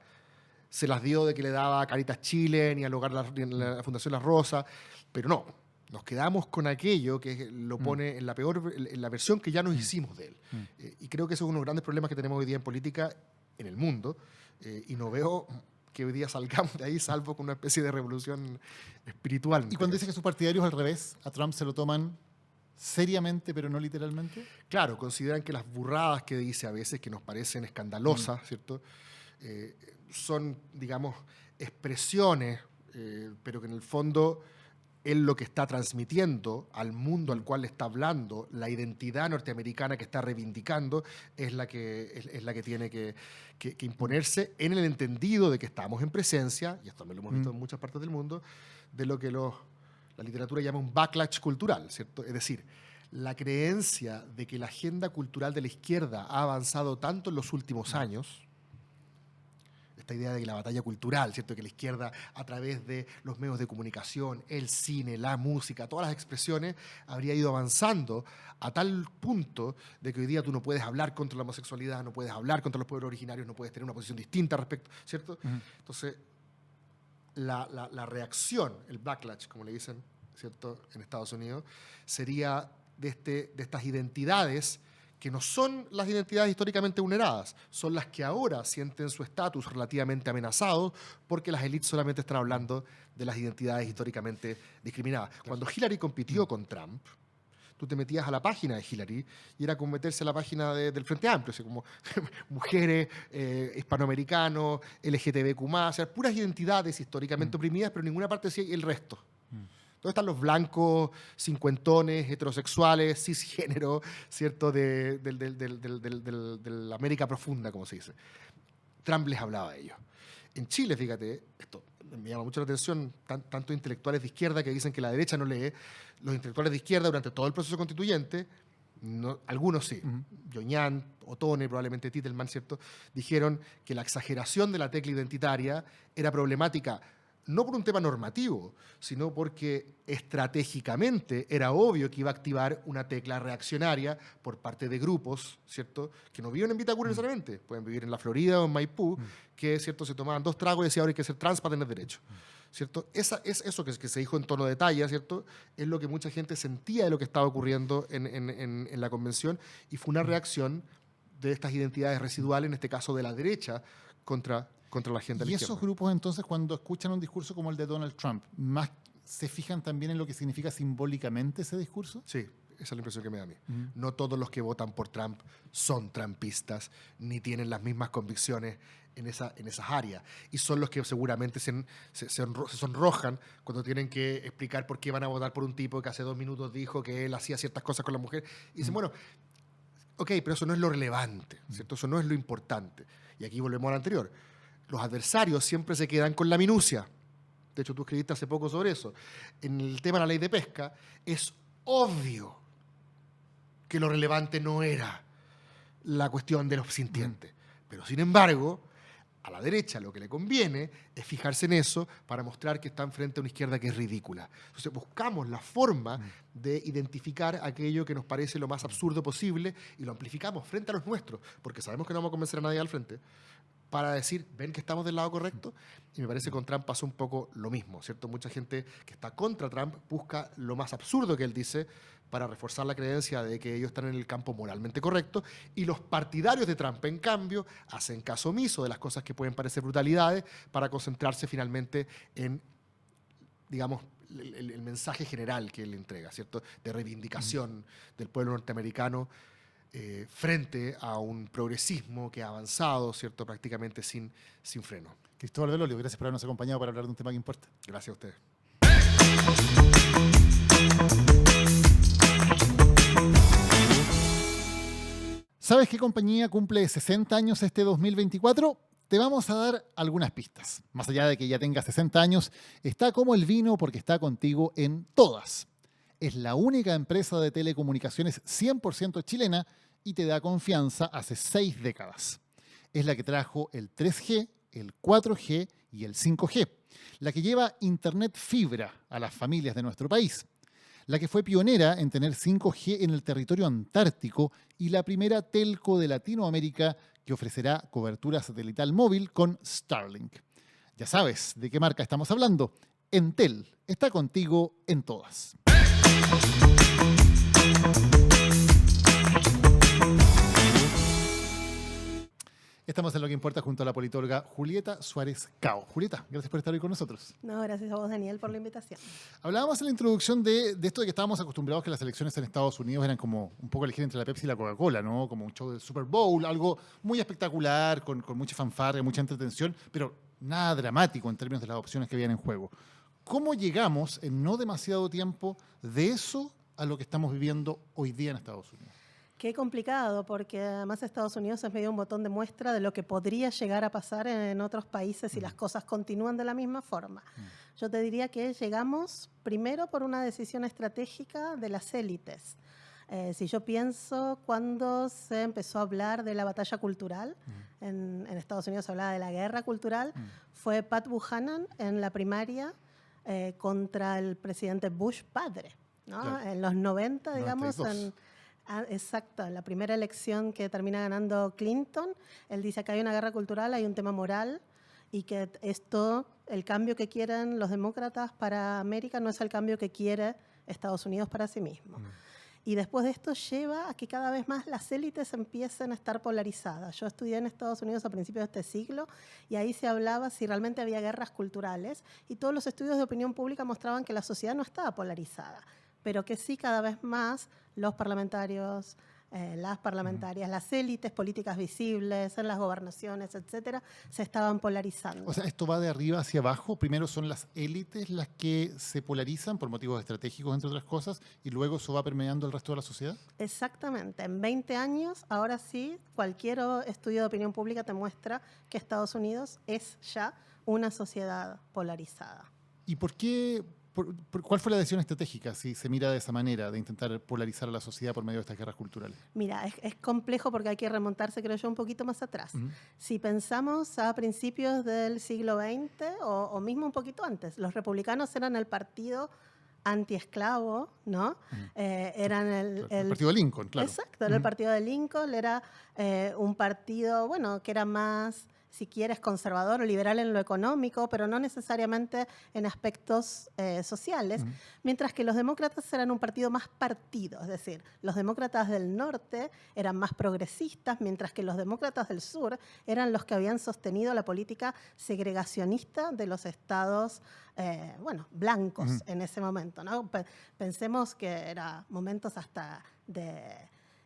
se las dio de que le daba a Caritas Chile ni al hogar ni a la Fundación La Rosa, pero no, nos quedamos con aquello que lo pone en la versión que ya nos hicimos de él. Y creo que eso es uno de los grandes problemas que tenemos hoy día en política en el mundo, y no veo que hoy día salgamos de ahí salvo con una especie de revolución espiritual. Y cuando dice que sus partidarios al revés, a Trump se lo toman seriamente, pero no literalmente. Claro, consideran que las burradas que dice a veces, que nos parecen escandalosas, ¿cierto? Son, digamos, expresiones, pero que en el fondo él lo que está transmitiendo al mundo al cual le está hablando, la identidad norteamericana que está reivindicando, es la que tiene que imponerse en el entendido de que estamos en presencia, y esto me lo hemos visto en muchas partes del mundo, de lo que la literatura llama un backlash cultural, ¿cierto? Es decir, la creencia de que la agenda cultural de la izquierda ha avanzado tanto en los últimos años, esta idea de que la batalla cultural, ¿cierto?, que la izquierda a través de los medios de comunicación, el cine, la música, todas las expresiones, habría ido avanzando a tal punto de que hoy día tú no puedes hablar contra la homosexualidad, no puedes hablar contra los pueblos originarios, no puedes tener una posición distinta al respecto, ¿cierto? Entonces, la reacción, el backlash, como le dicen, ¿cierto?, en Estados Unidos, sería de estas identidades que no son las identidades históricamente vulneradas, son las que ahora sienten su estatus relativamente amenazado porque las élites solamente están hablando de las identidades históricamente discriminadas. Cuando Hillary compitió con Trump, tú te metías a la página de Hillary y era como meterse a la página del Frente Amplio, así como mujeres, hispanoamericanos, LGTBQ+, o sea, puras identidades históricamente oprimidas, pero en ninguna parte decía el resto. ¿Dónde están los blancos, cincuentones, heterosexuales, cisgénero, ¿cierto?, de la América profunda, como se dice? Trump les hablaba de ellos. En Chile, fíjate, esto me llama mucho la atención, tanto intelectuales de izquierda que dicen que la derecha no lee, los intelectuales de izquierda durante todo el proceso constituyente, algunos sí, Joñán, Otone, probablemente Titelman, ¿cierto?, dijeron que la exageración de la tecla identitaria era problemática no por un tema normativo, sino porque estratégicamente era obvio que iba a activar una tecla reaccionaria por parte de grupos, ¿cierto?, que no viven en Vitacura necesariamente, pueden vivir en la Florida o en Maipú, que, ¿cierto?, se tomaban 2 tragos y decían ahora hay que ser trans para tener derecho, ¿cierto? Eso que se dijo en tono de talla, ¿cierto?, es lo que mucha gente sentía de lo que estaba ocurriendo en la convención, y fue una reacción de estas identidades residuales, en este caso de la derecha, contra la agenda de la Y izquierda. esos grupos, entonces, cuando escuchan un discurso como el de Donald Trump, ¿más se fijan también en lo que significa simbólicamente ese discurso? Sí, esa es la impresión que me da a mí. No todos los que votan por Trump son trumpistas, ni tienen las mismas convicciones en esas áreas. Y son los que seguramente se sonrojan cuando tienen que explicar por qué van a votar por un tipo que hace 2 minutos dijo que él hacía ciertas cosas con la mujer. Y dicen, bueno, ok, pero eso no es lo relevante, ¿cierto? Eso no es lo importante. Y aquí volvemos al anterior. Los adversarios siempre se quedan con la minucia. De hecho, tú escribiste hace poco sobre eso. En el tema de la ley de pesca, es obvio que lo relevante no era la cuestión de los sintientes. Pero, sin embargo, a la derecha lo que le conviene es fijarse en eso para mostrar que están frente a una izquierda que es ridícula. Entonces buscamos la forma de identificar aquello que nos parece lo más absurdo posible y lo amplificamos frente a los nuestros, porque sabemos que no vamos a convencer a nadie al frente, para decir, ven que estamos del lado correcto. Y me parece que con Trump pasa un poco lo mismo, ¿cierto? Mucha gente que está contra Trump busca lo más absurdo que él dice para reforzar la creencia de que ellos están en el campo moralmente correcto, y los partidarios de Trump, en cambio, hacen caso omiso de las cosas que pueden parecer brutalidades para concentrarse finalmente en, digamos, el mensaje general que él entrega, ¿cierto? De reivindicación del pueblo norteamericano frente a un progresismo que ha avanzado, ¿cierto? Prácticamente sin freno. Cristóbal Belolio, gracias por habernos acompañado para hablar de un tema que importa. Gracias a ustedes. ¿Sabes qué compañía cumple 60 años este 2024? Te vamos a dar algunas pistas. Más allá de que ya tenga 60 años, está como el vino porque está contigo en todas. Es la única empresa de telecomunicaciones 100% chilena y te da confianza hace 6 décadas. Es la que trajo el 3G, el 4G y el 5G. La que lleva internet fibra a las familias de nuestro país. La que fue pionera en tener 5G en el territorio antártico y la primera telco de Latinoamérica que ofrecerá cobertura satelital móvil con Starlink. Ya sabes de qué marca estamos hablando. Entel está contigo en todas. Estamos en Lo que importa junto a la politóloga Julieta Suárez Cao. Julieta, gracias por estar hoy con nosotros. No, gracias a vos, Daniel, por la invitación. Hablábamos en la introducción de esto de que estábamos acostumbrados que las elecciones en Estados Unidos eran como un poco elegir entre la Pepsi y la Coca-Cola, ¿no? Como un show del Super Bowl, algo muy espectacular, con mucha fanfarria, mucha entretención, pero nada dramático en términos de las opciones que habían en juego. ¿Cómo llegamos en no demasiado tiempo de eso a lo que estamos viviendo hoy día en Estados Unidos? Qué complicado, porque además Estados Unidos es medio un botón de muestra de lo que podría llegar a pasar en otros países si las cosas continúan de la misma forma. Yo te diría que llegamos primero por una decisión estratégica de las élites. Si yo pienso cuando se empezó a hablar de la batalla cultural, en Estados Unidos se hablaba de la guerra cultural, fue Pat Buchanan en la primaria contra el presidente Bush padre, ¿no? Claro. En los 90, digamos, exacto, en la primera elección que termina ganando Clinton, él dice que hay una guerra cultural, hay un tema moral y que esto, el cambio que quieren los demócratas para América no es el cambio que quiere Estados Unidos para sí mismo. Y después de esto lleva a que cada vez más las élites empiecen a estar polarizadas. Yo estudié en Estados Unidos a principios de este siglo y ahí se hablaba si realmente había guerras culturales y todos los estudios de opinión pública mostraban que la sociedad no estaba polarizada, pero que sí cada vez más los parlamentarios, las parlamentarias, las élites políticas visibles en las gobernaciones, etcétera, se estaban polarizando. O sea, esto va de arriba hacia abajo. Primero son las élites las que se polarizan por motivos estratégicos, entre otras cosas, y luego eso va permeando el resto de la sociedad. Exactamente. En 20 años, ahora sí, cualquier estudio de opinión pública te muestra que Estados Unidos es ya una sociedad polarizada. ¿Y por qué? ¿Cuál fue la decisión estratégica, si se mira de esa manera, de intentar polarizar a la sociedad por medio de estas guerras culturales? Mira, es complejo porque hay que remontarse, creo yo, un poquito más atrás. Si pensamos a principios del siglo XX o mismo un poquito antes, los republicanos eran el partido antiesclavo, ¿no? Eran el partido de Lincoln, claro. Exacto, era el partido de Lincoln, era un partido, bueno, que era más si quieres, conservador o liberal en lo económico, pero no necesariamente en aspectos sociales, mientras que los demócratas eran un partido más partido, es decir, los demócratas del norte eran más progresistas, mientras que los demócratas del sur eran los que habían sostenido la política segregacionista de los estados blancos en ese momento, ¿no? Pensemos que eran momentos hasta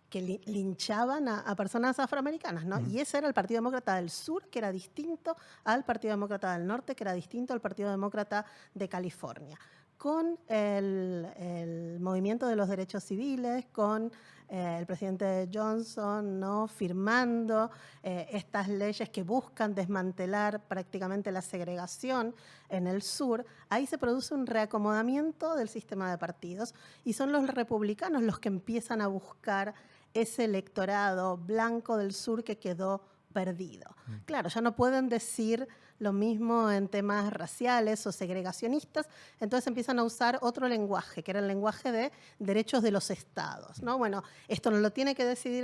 que linchaban a personas afroamericanas, ¿no? Y ese era el Partido Demócrata del Sur, que era distinto al Partido Demócrata del Norte, que era distinto al Partido Demócrata de California. Con el movimiento de los derechos civiles, con el presidente Johnson, ¿no?, firmando estas leyes que buscan desmantelar prácticamente la segregación en el sur, ahí se produce un reacomodamiento del sistema de partidos y son los republicanos los que empiezan a buscar ese electorado blanco del sur que quedó perdido. Claro, ya no pueden decir lo mismo en temas raciales o segregacionistas, entonces empiezan a usar otro lenguaje, que era el lenguaje de derechos de los estados, ¿no? Bueno, esto no lo tiene que decidir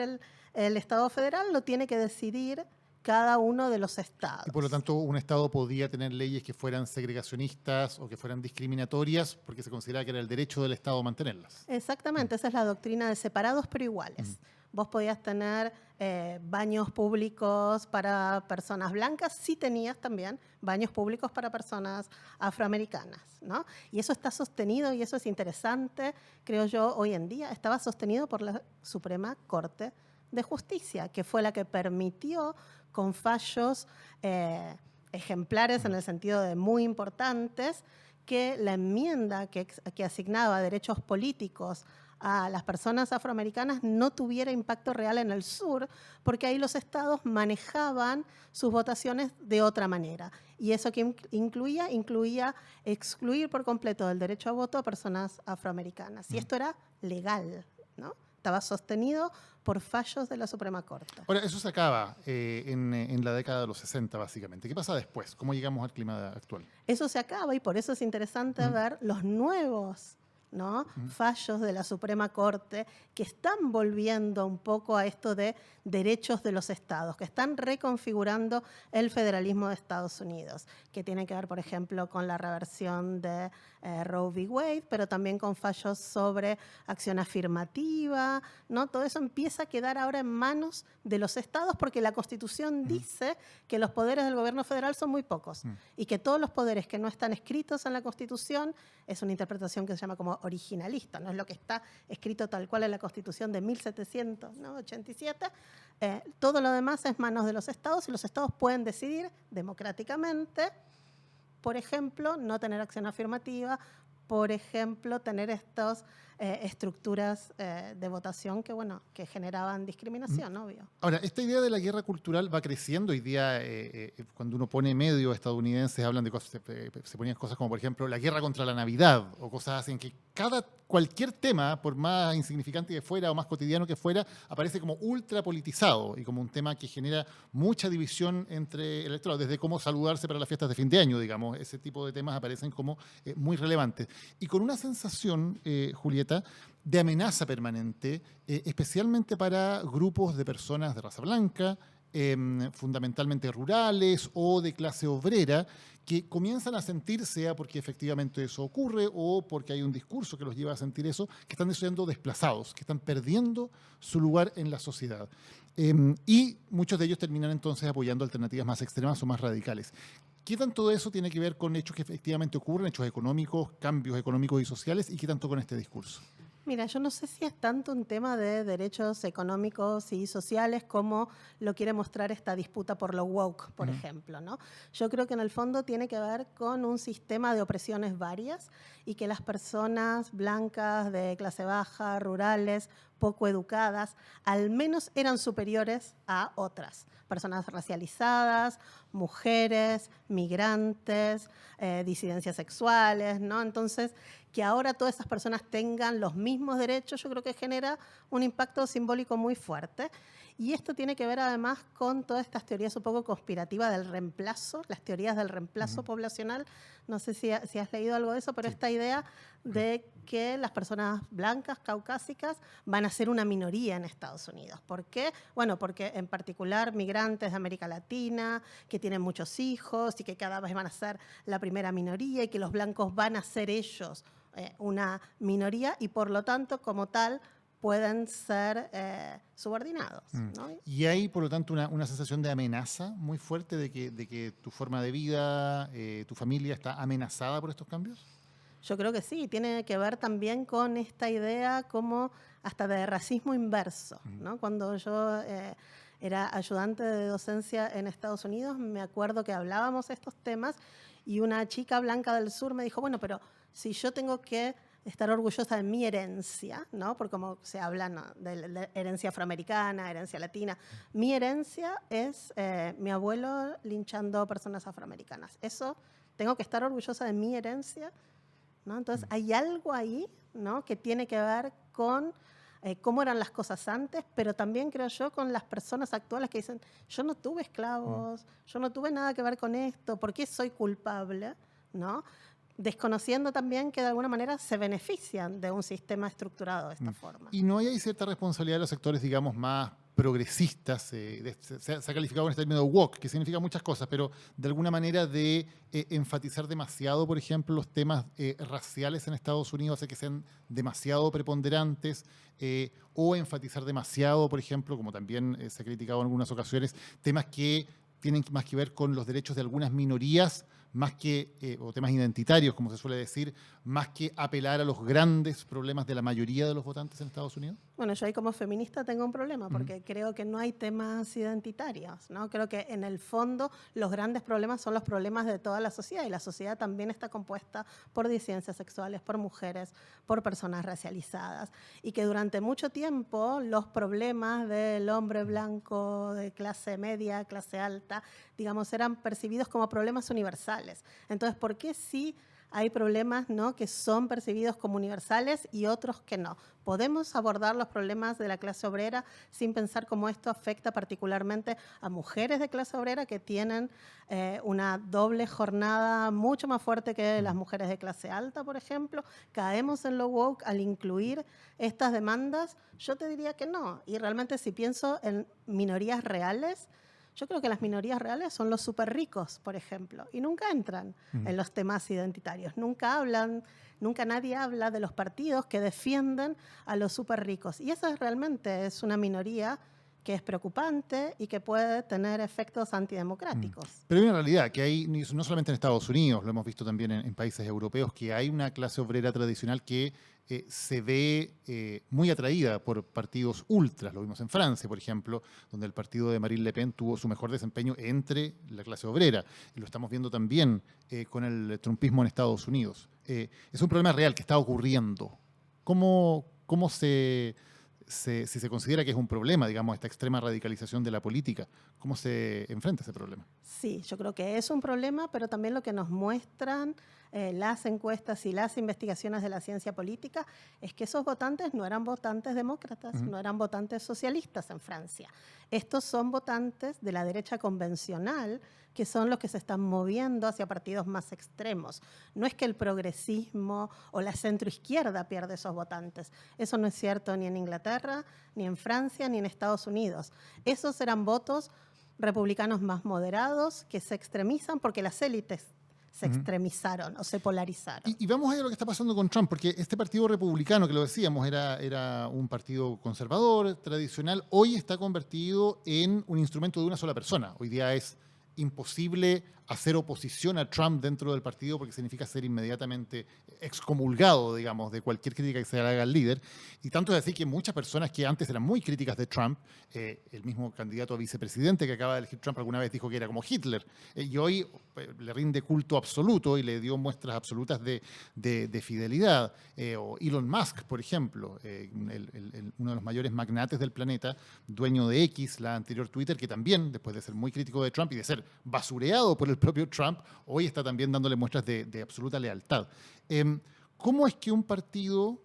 el Estado federal, lo tiene que decidir cada uno de los estados. Y por lo tanto, un estado podía tener leyes que fueran segregacionistas o que fueran discriminatorias porque se consideraba que era el derecho del estado mantenerlas. Exactamente, esa es la doctrina de separados pero iguales. Vos podías tener baños públicos para personas blancas, sí tenías también baños públicos para personas afroamericanas, ¿no? Y eso está sostenido, y eso es interesante, creo yo, hoy en día. Estaba sostenido por la Suprema Corte de Justicia, que fue la que permitió, con fallos ejemplares en el sentido de muy importantes, que la enmienda que asignaba derechos políticos a las personas afroamericanas no tuviera impacto real en el sur, porque ahí los estados manejaban sus votaciones de otra manera. Y eso que incluía excluir por completo del derecho a voto a personas afroamericanas. Y esto era legal, ¿no? Estaba sostenido por fallos de la Suprema Corte. Ahora, eso se acaba en la década de los 60, básicamente. ¿Qué pasa después? ¿Cómo llegamos al clima actual? Eso se acaba y por eso es interesante ver los nuevos, ¿no?, fallos de la Suprema Corte que están volviendo un poco a esto de derechos de los estados, que están reconfigurando el federalismo de Estados Unidos, que tiene que ver, por ejemplo, con la reversión de Roe v. Wade, pero también con fallos sobre acción afirmativa, ¿no? Todo eso empieza a quedar ahora en manos de los estados porque la Constitución dice que los poderes del gobierno federal son muy pocos y que todos los poderes que no están escritos en la Constitución, es una interpretación que se llama como originalista, no es lo que está escrito tal cual en la Constitución de 1787, todo lo demás es manos de los estados y los estados pueden decidir democráticamente, por ejemplo, no tener acción afirmativa, por ejemplo, tener estas estructuras de votación que generaban discriminación, obvio. Ahora, esta idea de la guerra cultural va creciendo. Hoy día, cuando uno pone medios estadounidenses, hablan de cosas, se ponían cosas como, por ejemplo, la guerra contra la Navidad, o cosas así, en que cualquier tema, por más insignificante que fuera o más cotidiano que fuera, aparece como ultra politizado y como un tema que genera mucha división entre electorados, desde cómo saludarse para las fiestas de fin de año, digamos. Ese tipo de temas aparecen como muy relevantes. Y con una sensación, Julieta, de amenaza permanente, especialmente para grupos de personas de raza blanca, fundamentalmente rurales o de clase obrera, que comienzan a sentir, sea porque efectivamente eso ocurre o porque hay un discurso que los lleva a sentir eso, que están siendo desplazados, que están perdiendo su lugar en la sociedad. Y muchos de ellos terminan entonces apoyando alternativas más extremas o más radicales. ¿Qué tanto de eso tiene que ver con hechos que efectivamente ocurren, hechos económicos, cambios económicos y sociales, y qué tanto con este discurso? Mira, yo no sé si es tanto un tema de derechos económicos y sociales como lo quiere mostrar esta disputa por lo woke, por ejemplo, ¿no? Yo creo que en el fondo tiene que ver con un sistema de opresiones varias y que las personas blancas, de clase baja, rurales, poco educadas, al menos eran superiores a otras. Personas racializadas, mujeres, migrantes, disidencias sexuales, ¿no? Entonces, que ahora todas esas personas tengan los mismos derechos, yo creo que genera un impacto simbólico muy fuerte. Y esto tiene que ver además con todas estas teorías un poco conspirativas del reemplazo, las teorías del reemplazo poblacional. No sé si has leído algo de eso, pero esta idea de que las personas blancas, caucásicas, van a ser una minoría en Estados Unidos. ¿Por qué? Bueno, porque en particular migrantes de América Latina, que tienen muchos hijos y que cada vez van a ser la primera minoría y que los blancos van a ser ellos una minoría y por lo tanto, como tal, pueden ser subordinados, ¿no? Y hay, por lo tanto, una sensación de amenaza muy fuerte de que tu forma de vida, tu familia está amenazada por estos cambios. Yo creo que sí, tiene que ver también con esta idea como hasta de racismo inverso, ¿no? Cuando yo era ayudante de docencia en Estados Unidos, me acuerdo que hablábamos de estos temas y una chica blanca del sur me dijo, bueno, pero si yo tengo que estar orgullosa de mi herencia, ¿no? Porque como se habla, ¿no?, de herencia afroamericana, herencia latina. Mi herencia es mi abuelo linchando personas afroamericanas. Eso, tengo que estar orgullosa de mi herencia, ¿no? Entonces, hay algo ahí, ¿no?, que tiene que ver con cómo eran las cosas antes, pero también creo yo con las personas actuales que dicen, yo no tuve esclavos, yo no tuve nada que ver con esto, ¿por qué soy culpable?, ¿no? Desconociendo también que de alguna manera se benefician de un sistema estructurado de esta forma. Y no hay cierta responsabilidad de los sectores, digamos, más progresistas, se ha calificado con este término de woke, que significa muchas cosas, pero de alguna manera de enfatizar demasiado, por ejemplo, los temas raciales en Estados Unidos, hace que sean demasiado preponderantes, o enfatizar demasiado, por ejemplo, como también se ha criticado en algunas ocasiones, temas que tienen más que ver con los derechos de algunas minorías, más que, o temas identitarios, como se suele decir, más que apelar a los grandes problemas de la mayoría de los votantes en Estados Unidos? Bueno, yo ahí como feminista tengo un problema porque creo que no hay temas identitarios, ¿no? Creo que en el fondo los grandes problemas son los problemas de toda la sociedad y la sociedad también está compuesta por disidencias sexuales, por mujeres, por personas racializadas y que durante mucho tiempo los problemas del hombre blanco de clase media, clase alta, digamos, eran percibidos como problemas universales. Entonces, ¿por qué sí hay problemas, ¿no?, que son percibidos como universales y otros que no? Podemos abordar los problemas de la clase obrera sin pensar cómo esto afecta particularmente a mujeres de clase obrera que tienen una doble jornada mucho más fuerte que las mujeres de clase alta, por ejemplo. ¿Caemos en lo woke al incluir estas demandas? Yo te diría que no. Y realmente si pienso en minorías reales, yo creo que las minorías reales son los súper ricos, por ejemplo, y nunca entran en los temas identitarios. Nunca nadie habla de los partidos que defienden a los súper ricos. Y esa realmente es una minoría que es preocupante y que puede tener efectos antidemocráticos. Pero hay una realidad, que hay, no solamente en Estados Unidos, lo hemos visto también en países europeos, que hay una clase obrera tradicional que se ve muy atraída por partidos ultras. Lo vimos en Francia, por ejemplo, donde el partido de Marine Le Pen tuvo su mejor desempeño entre la clase obrera. Y lo estamos viendo también con el trumpismo en Estados Unidos. Es un problema real que está ocurriendo. ¿Cómo si se considera que es un problema, digamos, esta extrema radicalización de la política, cómo se enfrenta ese problema? Sí, yo creo que es un problema, pero también lo que nos muestran las encuestas y las investigaciones de la ciencia política es que esos votantes no eran votantes demócratas, no eran votantes socialistas en Francia. Estos son votantes de la derecha convencional, que son los que se están moviendo hacia partidos más extremos. No es que el progresismo o la centroizquierda pierde esos votantes. Eso no es cierto ni en Inglaterra, ni en Francia, ni en Estados Unidos. Esos eran votos republicanos más moderados que se extremizan porque las élites se extremizaron o se polarizaron. Y vamos a ver lo que está pasando con Trump, porque este partido republicano, que lo decíamos, era un partido conservador, tradicional, hoy está convertido en un instrumento de una sola persona. Hoy día es imposible hacer oposición a Trump dentro del partido porque significa ser inmediatamente excomulgado, digamos, de cualquier crítica que se le haga al líder. Y tanto es así que muchas personas que antes eran muy críticas de Trump, el mismo candidato a vicepresidente que acaba de elegir Trump alguna vez dijo que era como Hitler, y hoy le rinde culto absoluto y le dio muestras absolutas de fidelidad. O Elon Musk, por ejemplo, uno de los mayores magnates del planeta, dueño de X, la anterior Twitter, que también, después de ser muy crítico de Trump y de ser basureado por el propio Trump, hoy está también dándole muestras de absoluta lealtad. ¿Cómo es que un partido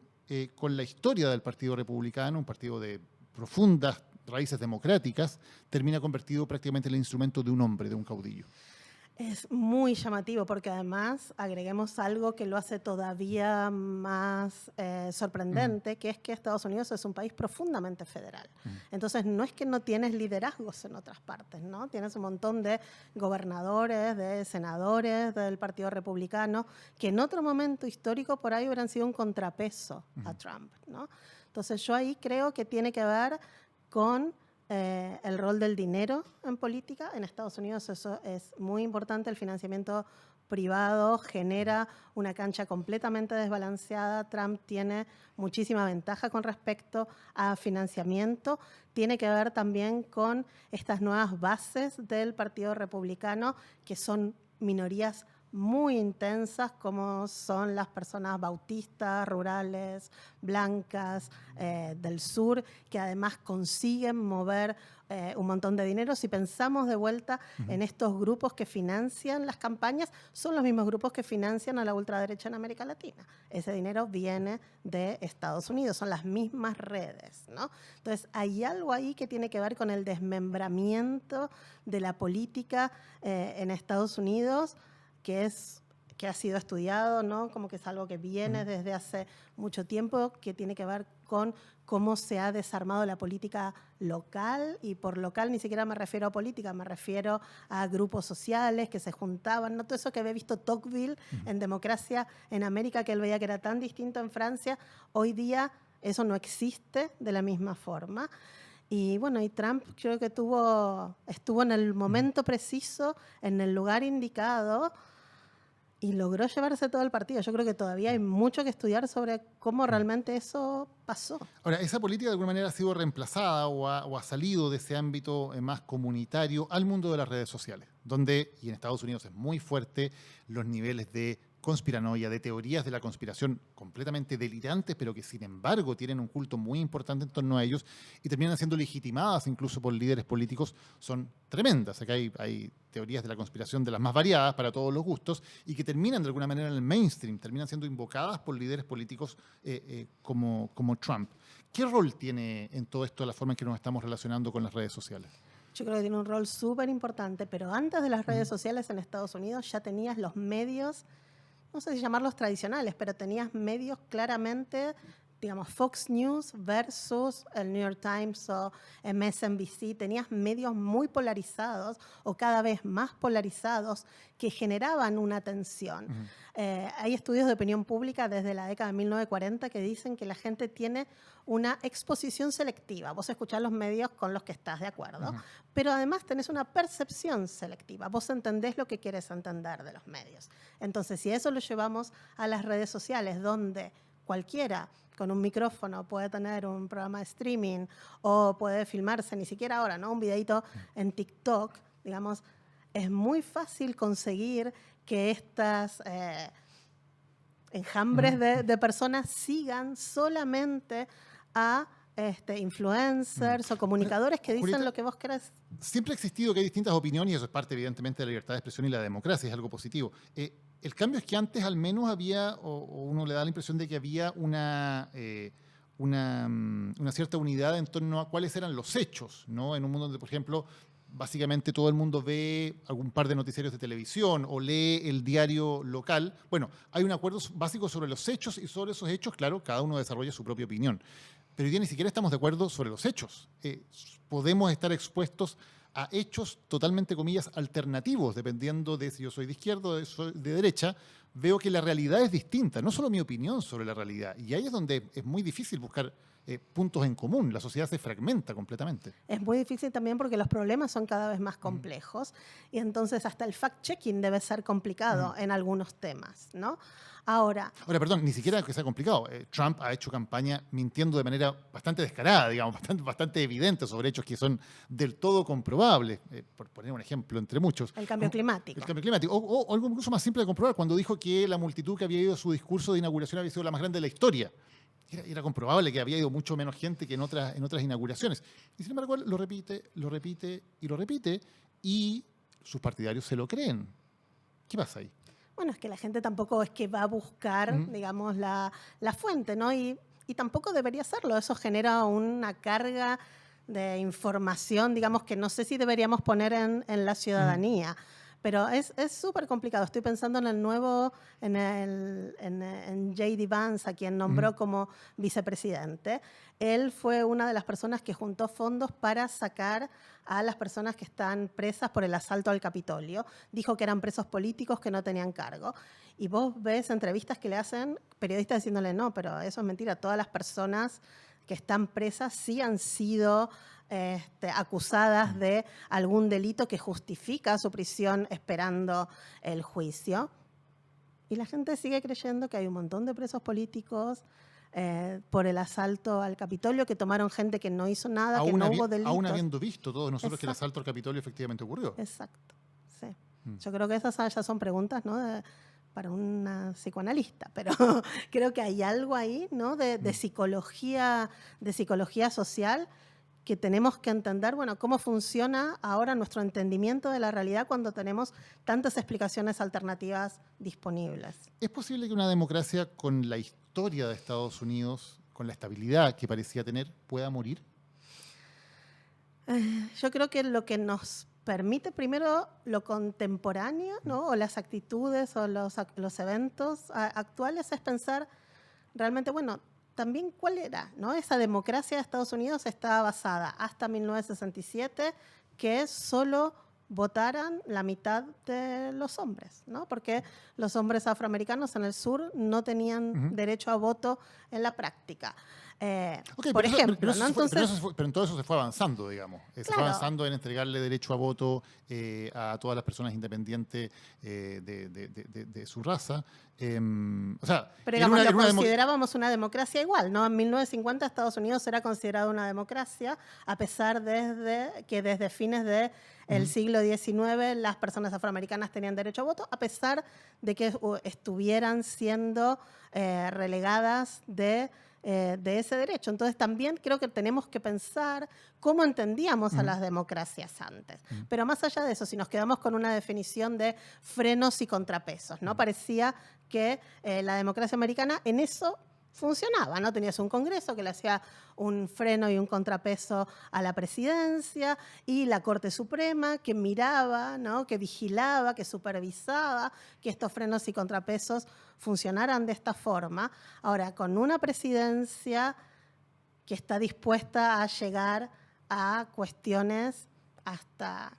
con la historia del Partido Republicano, un partido de profundas raíces democráticas, termina convertido prácticamente en el instrumento de un hombre, de un caudillo. Es muy llamativo porque además agreguemos algo que lo hace todavía más sorprendente, que es que Estados Unidos es un país profundamente federal. Entonces no es que no tienes liderazgos en otras partes, ¿no? Tienes un montón de gobernadores, de senadores del Partido Republicano que en otro momento histórico por ahí hubieran sido un contrapeso a Trump, ¿no? Entonces yo ahí creo que tiene que ver con el rol del dinero en política. En Estados Unidos eso es muy importante. El financiamiento privado genera una cancha completamente desbalanceada. Trump tiene muchísima ventaja con respecto a financiamiento. Tiene que ver también con estas nuevas bases del Partido Republicano, que son minorías muy intensas, como son las personas bautistas, rurales, blancas, del sur, que además consiguen mover un montón de dinero. Si pensamos de vuelta en estos grupos que financian las campañas, son los mismos grupos que financian a la ultraderecha en América Latina. Ese dinero viene de Estados Unidos, son las mismas redes, ¿no? Entonces, hay algo ahí que tiene que ver con el desmembramiento de la política en Estados Unidos, que ha sido estudiado, ¿no? Como que es algo que viene desde hace mucho tiempo, que tiene que ver con cómo se ha desarmado la política local, y por local ni siquiera me refiero a política, me refiero a grupos sociales que se juntaban, ¿no? Todo eso que había visto Tocqueville en Democracia en América, que él veía que era tan distinto en Francia, hoy día eso no existe de la misma forma. Y bueno, y Trump creo que estuvo en el momento preciso, en el lugar indicado, y logró llevarse todo el partido. Yo creo que todavía hay mucho que estudiar sobre cómo realmente eso pasó. Ahora, esa política de alguna manera ha sido reemplazada o ha salido de ese ámbito más comunitario al mundo de las redes sociales, donde, y en Estados Unidos es muy fuerte, los niveles de conspiranoia, de teorías de la conspiración completamente delirantes, pero que sin embargo tienen un culto muy importante en torno a ellos y terminan siendo legitimadas incluso por líderes políticos, son tremendas. Acá hay teorías de la conspiración de las más variadas para todos los gustos y que terminan de alguna manera en el mainstream, terminan siendo invocadas por líderes políticos como Trump. ¿Qué rol tiene en todo esto la forma en que nos estamos relacionando con las redes sociales? Yo creo que tiene un rol súper importante, pero antes de las redes sociales en Estados Unidos ya tenías los medios, no sé si llamarlos tradicionales, pero tenías medios claramente, digamos, Fox News versus el New York Times o MSNBC. Tenías medios muy polarizados o cada vez más polarizados que generaban una tensión. Hay estudios de opinión pública desde la década de 1940 que dicen que la gente tiene una exposición selectiva. Vos escuchás los medios con los que estás de acuerdo, pero además tenés una percepción selectiva. Vos entendés lo que quieres entender de los medios. Entonces, si eso lo llevamos a las redes sociales, donde cualquiera con un micrófono puede tener un programa de streaming o puede filmarse, ni siquiera ahora, ¿no? Un videito en TikTok, digamos, es muy fácil conseguir que estas enjambres de personas sigan solamente a influencers o comunicadores que dicen Julieta, lo que vos querés. Siempre ha existido que hay distintas opiniones y eso es parte evidentemente de la libertad de expresión y la democracia, es algo positivo. El cambio es que antes al menos había, o uno le da la impresión de que había una cierta unidad en torno a cuáles eran los hechos, ¿no? En un mundo donde, por ejemplo, básicamente todo el mundo ve algún par de noticiarios de televisión o lee el diario local. Bueno, hay un acuerdo básico sobre los hechos y sobre esos hechos, claro, cada uno desarrolla su propia opinión. Pero hoy día ni siquiera estamos de acuerdo sobre los hechos. Podemos estar expuestos a hechos totalmente, comillas, alternativos, dependiendo de si yo soy de izquierda o de derecha, veo que la realidad es distinta, no solo mi opinión sobre la realidad. Y ahí es donde es muy difícil buscar puntos en común, la sociedad se fragmenta completamente. Es muy difícil también porque los problemas son cada vez más complejos y entonces hasta el fact-checking debe ser complicado en algunos temas, ¿no? Ahora, perdón, ni siquiera que sea complicado. Trump ha hecho campaña mintiendo de manera bastante descarada, digamos, bastante evidente sobre hechos que son del todo comprobables. Por poner un ejemplo entre muchos. el cambio climático. El cambio climático. O algo incluso más simple de comprobar, cuando dijo que la multitud que había ido a su discurso de inauguración había sido la más grande de la historia. Era comprobable que había ido mucho menos gente que en otras inauguraciones. Y sin embargo, lo repite y lo repite, y sus partidarios se lo creen. ¿Qué pasa ahí? Bueno, es que la gente tampoco es que va a buscar, digamos, la fuente, ¿no? Y tampoco debería hacerlo. Eso genera una carga de información, digamos, que no sé si deberíamos poner en la ciudadanía. Pero es súper complicado. Estoy pensando en el nuevo, en J.D. Vance, a quien nombró como vicepresidente. Él fue una de las personas que juntó fondos para sacar a las personas que están presas por el asalto al Capitolio. Dijo que eran presos políticos que no tenían cargo. Y vos ves entrevistas que le hacen periodistas diciéndole, no, pero eso es mentira. Todas las personas que están presas sí han sido acusadas de algún delito que justifica su prisión esperando el juicio. Y la gente sigue creyendo que hay un montón de presos políticos por el asalto al Capitolio, que tomaron gente que no hizo nada, que no hubo delitos. Aún habiendo visto todos nosotros que el asalto al Capitolio efectivamente ocurrió. Exacto, sí. Yo creo que esas ya son preguntas, ¿no?, para una psicoanalista, pero creo que hay algo ahí, ¿no?, de psicología social, que tenemos que entender, bueno, cómo funciona ahora nuestro entendimiento de la realidad cuando tenemos tantas explicaciones alternativas disponibles. ¿Es posible que una democracia con la historia de Estados Unidos, con la estabilidad que parecía tener, pueda morir? Yo creo que lo que nos permite primero lo contemporáneo, ¿no?, o las actitudes o los eventos actuales es pensar realmente, bueno, también cuál era, ¿no? Esa democracia de Estados Unidos estaba basada hasta 1967 que solo votaran la mitad de los hombres, ¿no? Porque los hombres afroamericanos en el sur no tenían derecho a voto en la práctica. Por ejemplo, pero en todo eso se fue avanzando, digamos. Se fue avanzando en entregarle derecho a voto a todas las personas independientes de su raza. Pero digamos, lo considerábamos una democracia igual, ¿no? En 1950 Estados Unidos era considerado una democracia, a pesar que desde fines del siglo XIX las personas afroamericanas tenían derecho a voto, a pesar de que estuvieran siendo relegadas de ese derecho. Entonces también creo que tenemos que pensar cómo entendíamos a las democracias antes. Pero más allá de eso, si nos quedamos con una definición de frenos y contrapesos, ¿no? Parecía que la democracia americana en eso funcionaba, ¿no? Tenías un Congreso que le hacía un freno y un contrapeso a la presidencia y la Corte Suprema que miraba, ¿no?, que vigilaba, que supervisaba que estos frenos y contrapesos funcionaran de esta forma. Ahora, con una presidencia que está dispuesta a llegar a cuestiones hasta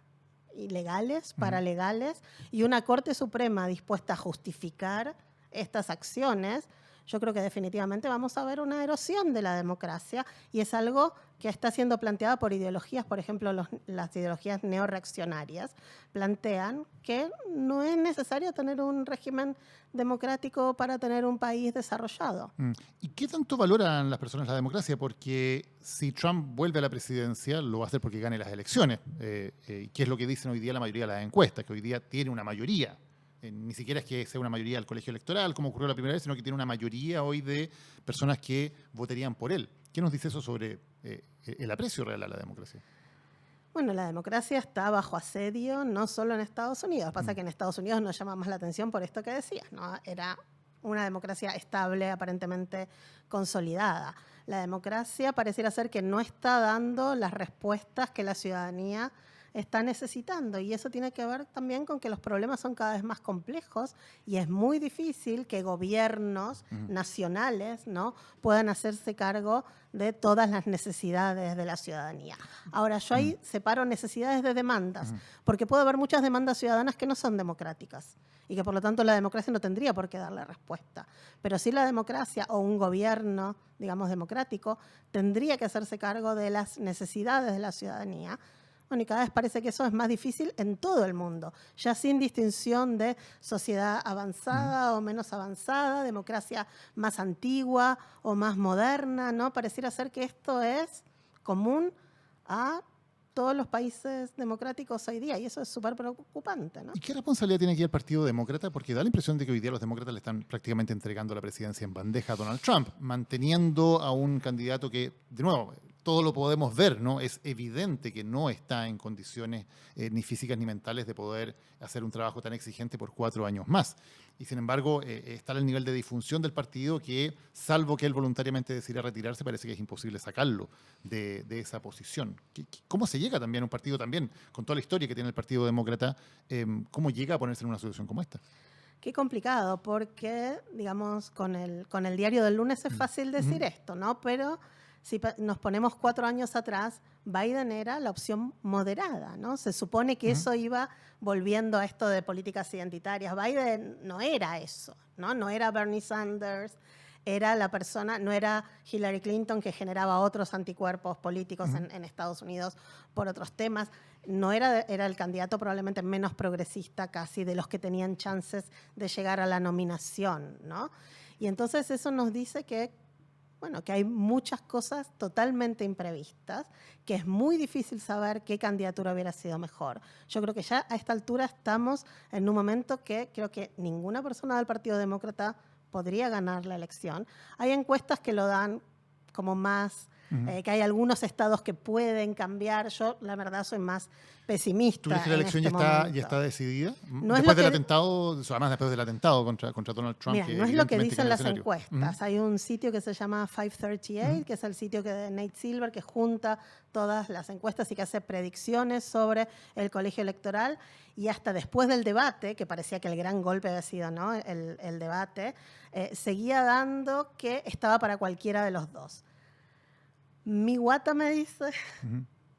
ilegales, paralegales, y una Corte Suprema dispuesta a justificar estas acciones, yo creo que definitivamente vamos a ver una erosión de la democracia, y es algo que está siendo planteada por ideologías, por ejemplo, las ideologías neorreaccionarias plantean que no es necesario tener un régimen democrático para tener un país desarrollado. ¿Y qué tanto valoran las personas la democracia? Porque si Trump vuelve a la presidencia, lo va a hacer porque gane las elecciones, que es lo que dicen hoy día la mayoría de las encuestas, que hoy día tiene una mayoría. Ni siquiera es que sea una mayoría del colegio electoral, como ocurrió la primera vez, sino que tiene una mayoría hoy de personas que votarían por él. ¿Qué nos dice eso sobre el aprecio real a la democracia? Bueno, la democracia está bajo asedio, no solo en Estados Unidos. Pasa que en Estados Unidos nos llama más la atención por esto que decías, ¿no? Era una democracia estable, aparentemente consolidada. La democracia pareciera ser que no está dando las respuestas que la ciudadanía está necesitando, y eso tiene que ver también con que los problemas son cada vez más complejos y es muy difícil que gobiernos nacionales, ¿no?, puedan hacerse cargo de todas las necesidades de la ciudadanía. Ahora, yo ahí separo necesidades de demandas, porque puede haber muchas demandas ciudadanas que no son democráticas y que por lo tanto la democracia no tendría por qué darle respuesta. Pero sí la democracia o un gobierno, digamos, democrático, tendría que hacerse cargo de las necesidades de la ciudadanía. Bueno, y cada vez parece que eso es más difícil en todo el mundo, ya sin distinción de sociedad avanzada o menos avanzada, democracia más antigua o más moderna, ¿no? Pareciera ser que esto es común a todos los países democráticos hoy día, y eso es súper preocupante, ¿no? ¿Y qué responsabilidad tiene aquí el Partido Demócrata? Porque da la impresión de que hoy día los demócratas le están prácticamente entregando la presidencia en bandeja a Donald Trump, manteniendo a un candidato que, de nuevo, todo lo podemos ver, ¿no? Es evidente que no está en condiciones ni físicas ni mentales de poder hacer un trabajo tan exigente por 4 años más. Y sin embargo, está el nivel de disfunción del partido que, salvo que él voluntariamente decida retirarse, parece que es imposible sacarlo de esa posición. ¿Cómo se llega también a un partido también, con toda la historia que tiene el Partido Demócrata, cómo llega a ponerse en una situación como esta? Qué complicado, porque, digamos, con el diario del lunes es fácil decir esto, ¿no? Pero si nos ponemos 4 años atrás, Biden era la opción moderada, ¿no? Se supone que eso iba volviendo a esto de políticas identitarias. Biden no era eso, ¿no? No era Bernie Sanders, era la persona, no era Hillary Clinton, que generaba otros anticuerpos políticos en Estados Unidos por otros temas. No era el candidato probablemente menos progresista casi de los que tenían chances de llegar a la nominación, ¿no? Y entonces eso nos dice que hay muchas cosas totalmente imprevistas, que es muy difícil saber qué candidatura hubiera sido mejor. Yo creo que ya a esta altura estamos en un momento que creo que ninguna persona del Partido Demócrata podría ganar la elección. Hay encuestas que lo dan como más, que hay algunos estados que pueden cambiar. Yo, la verdad, soy más pesimista. ¿Tú crees que la elección ya está decidida? No después del atentado, además después del atentado contra Donald Trump. Mira, no es lo que dicen las encuestas. Hay un sitio que se llama 538, que es el sitio de Nate Silver, que junta todas las encuestas y que hace predicciones sobre el colegio electoral. Y hasta después del debate, que parecía que el gran golpe había sido, ¿no?, el debate, seguía dando que estaba para cualquiera de los dos. Mi guata me dice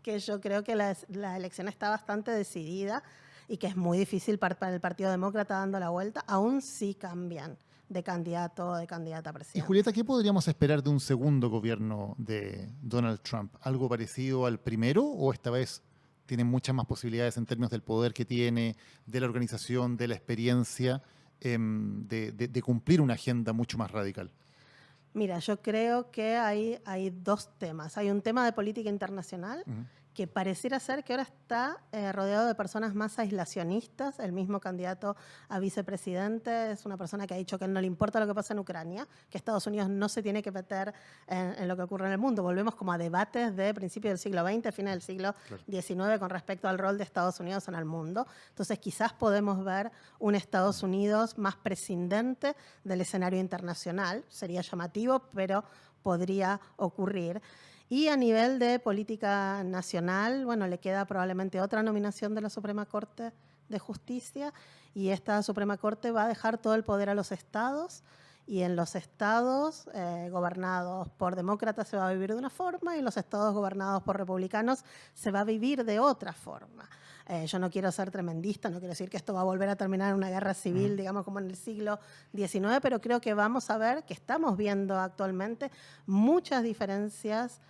que yo creo que la elección está bastante decidida y que es muy difícil para el Partido Demócrata dando la vuelta, aún si cambian de candidato o de candidata a Y presidente. Julieta, ¿qué podríamos esperar de un segundo gobierno de Donald Trump? ¿Algo parecido al primero o esta vez tiene muchas más posibilidades en términos del poder que tiene, de la organización, de la experiencia, de cumplir una agenda mucho más radical? Mira, yo creo que hay 2 temas. Hay un tema de política internacional que pareciera ser que ahora está rodeado de personas más aislacionistas. El mismo candidato a vicepresidente es una persona que ha dicho que no le importa lo que pasa en Ucrania, que Estados Unidos no se tiene que meter en lo que ocurre en el mundo. Volvemos como a debates de principios del siglo XX, fines del siglo XIX, con respecto al rol de Estados Unidos en el mundo. Entonces quizás podemos ver un Estados Unidos más prescindente del escenario internacional. Sería llamativo, pero podría ocurrir. Y a nivel de política nacional, le queda probablemente otra nominación de la Suprema Corte de Justicia, y esta Suprema Corte va a dejar todo el poder a los estados, y en los estados gobernados por demócratas se va a vivir de una forma y en los estados gobernados por republicanos se va a vivir de otra forma. Yo no quiero ser tremendista, no quiero decir que esto va a volver a terminar en una guerra civil, digamos, como en el siglo XIX, pero creo que vamos a ver que estamos viendo actualmente muchas diferencias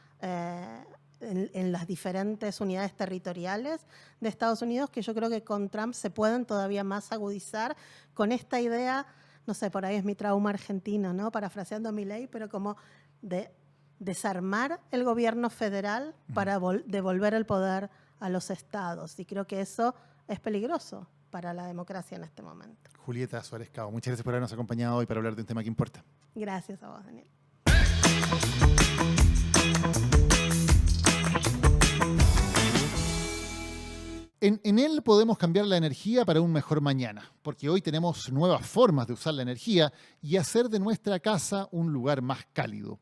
en las diferentes unidades territoriales de Estados Unidos, que yo creo que con Trump se pueden todavía más agudizar con esta idea, no sé, por ahí es mi trauma argentino, ¿no?, parafraseando a Milei, pero como de desarmar el gobierno federal para devolver el poder a los estados. Y creo que eso es peligroso para la democracia en este momento. Julieta Suárez Cao, muchas gracias por habernos acompañado hoy para hablar de un tema que importa. Gracias a vos, Daniel. En él podemos cambiar la energía para un mejor mañana, porque hoy tenemos nuevas formas de usar la energía y hacer de nuestra casa un lugar más cálido.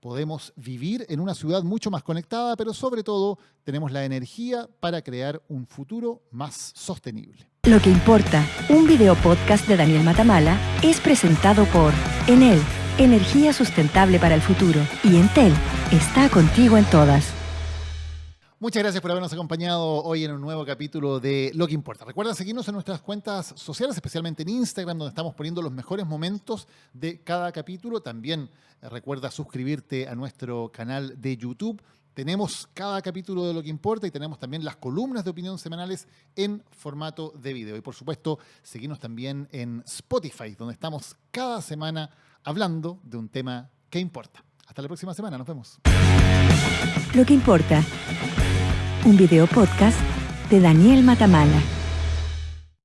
Podemos vivir en una ciudad mucho más conectada, pero sobre todo tenemos la energía para crear un futuro más sostenible. Lo que importa, un video podcast de Daniel Matamala, es presentado por Enel, energía sustentable para el futuro, y Entel está contigo en todas. Muchas gracias por habernos acompañado hoy en un nuevo capítulo de Lo que importa. Recuerda seguirnos en nuestras cuentas sociales, especialmente en Instagram, donde estamos poniendo los mejores momentos de cada capítulo. También recuerda suscribirte a nuestro canal de YouTube. Tenemos cada capítulo de Lo que importa y tenemos también las columnas de opinión semanales en formato de video. Y por supuesto, seguirnos también en Spotify, donde estamos cada semana hablando de un tema que importa. Hasta la próxima semana, nos vemos. Lo que importa, un video podcast de Daniel Matamala.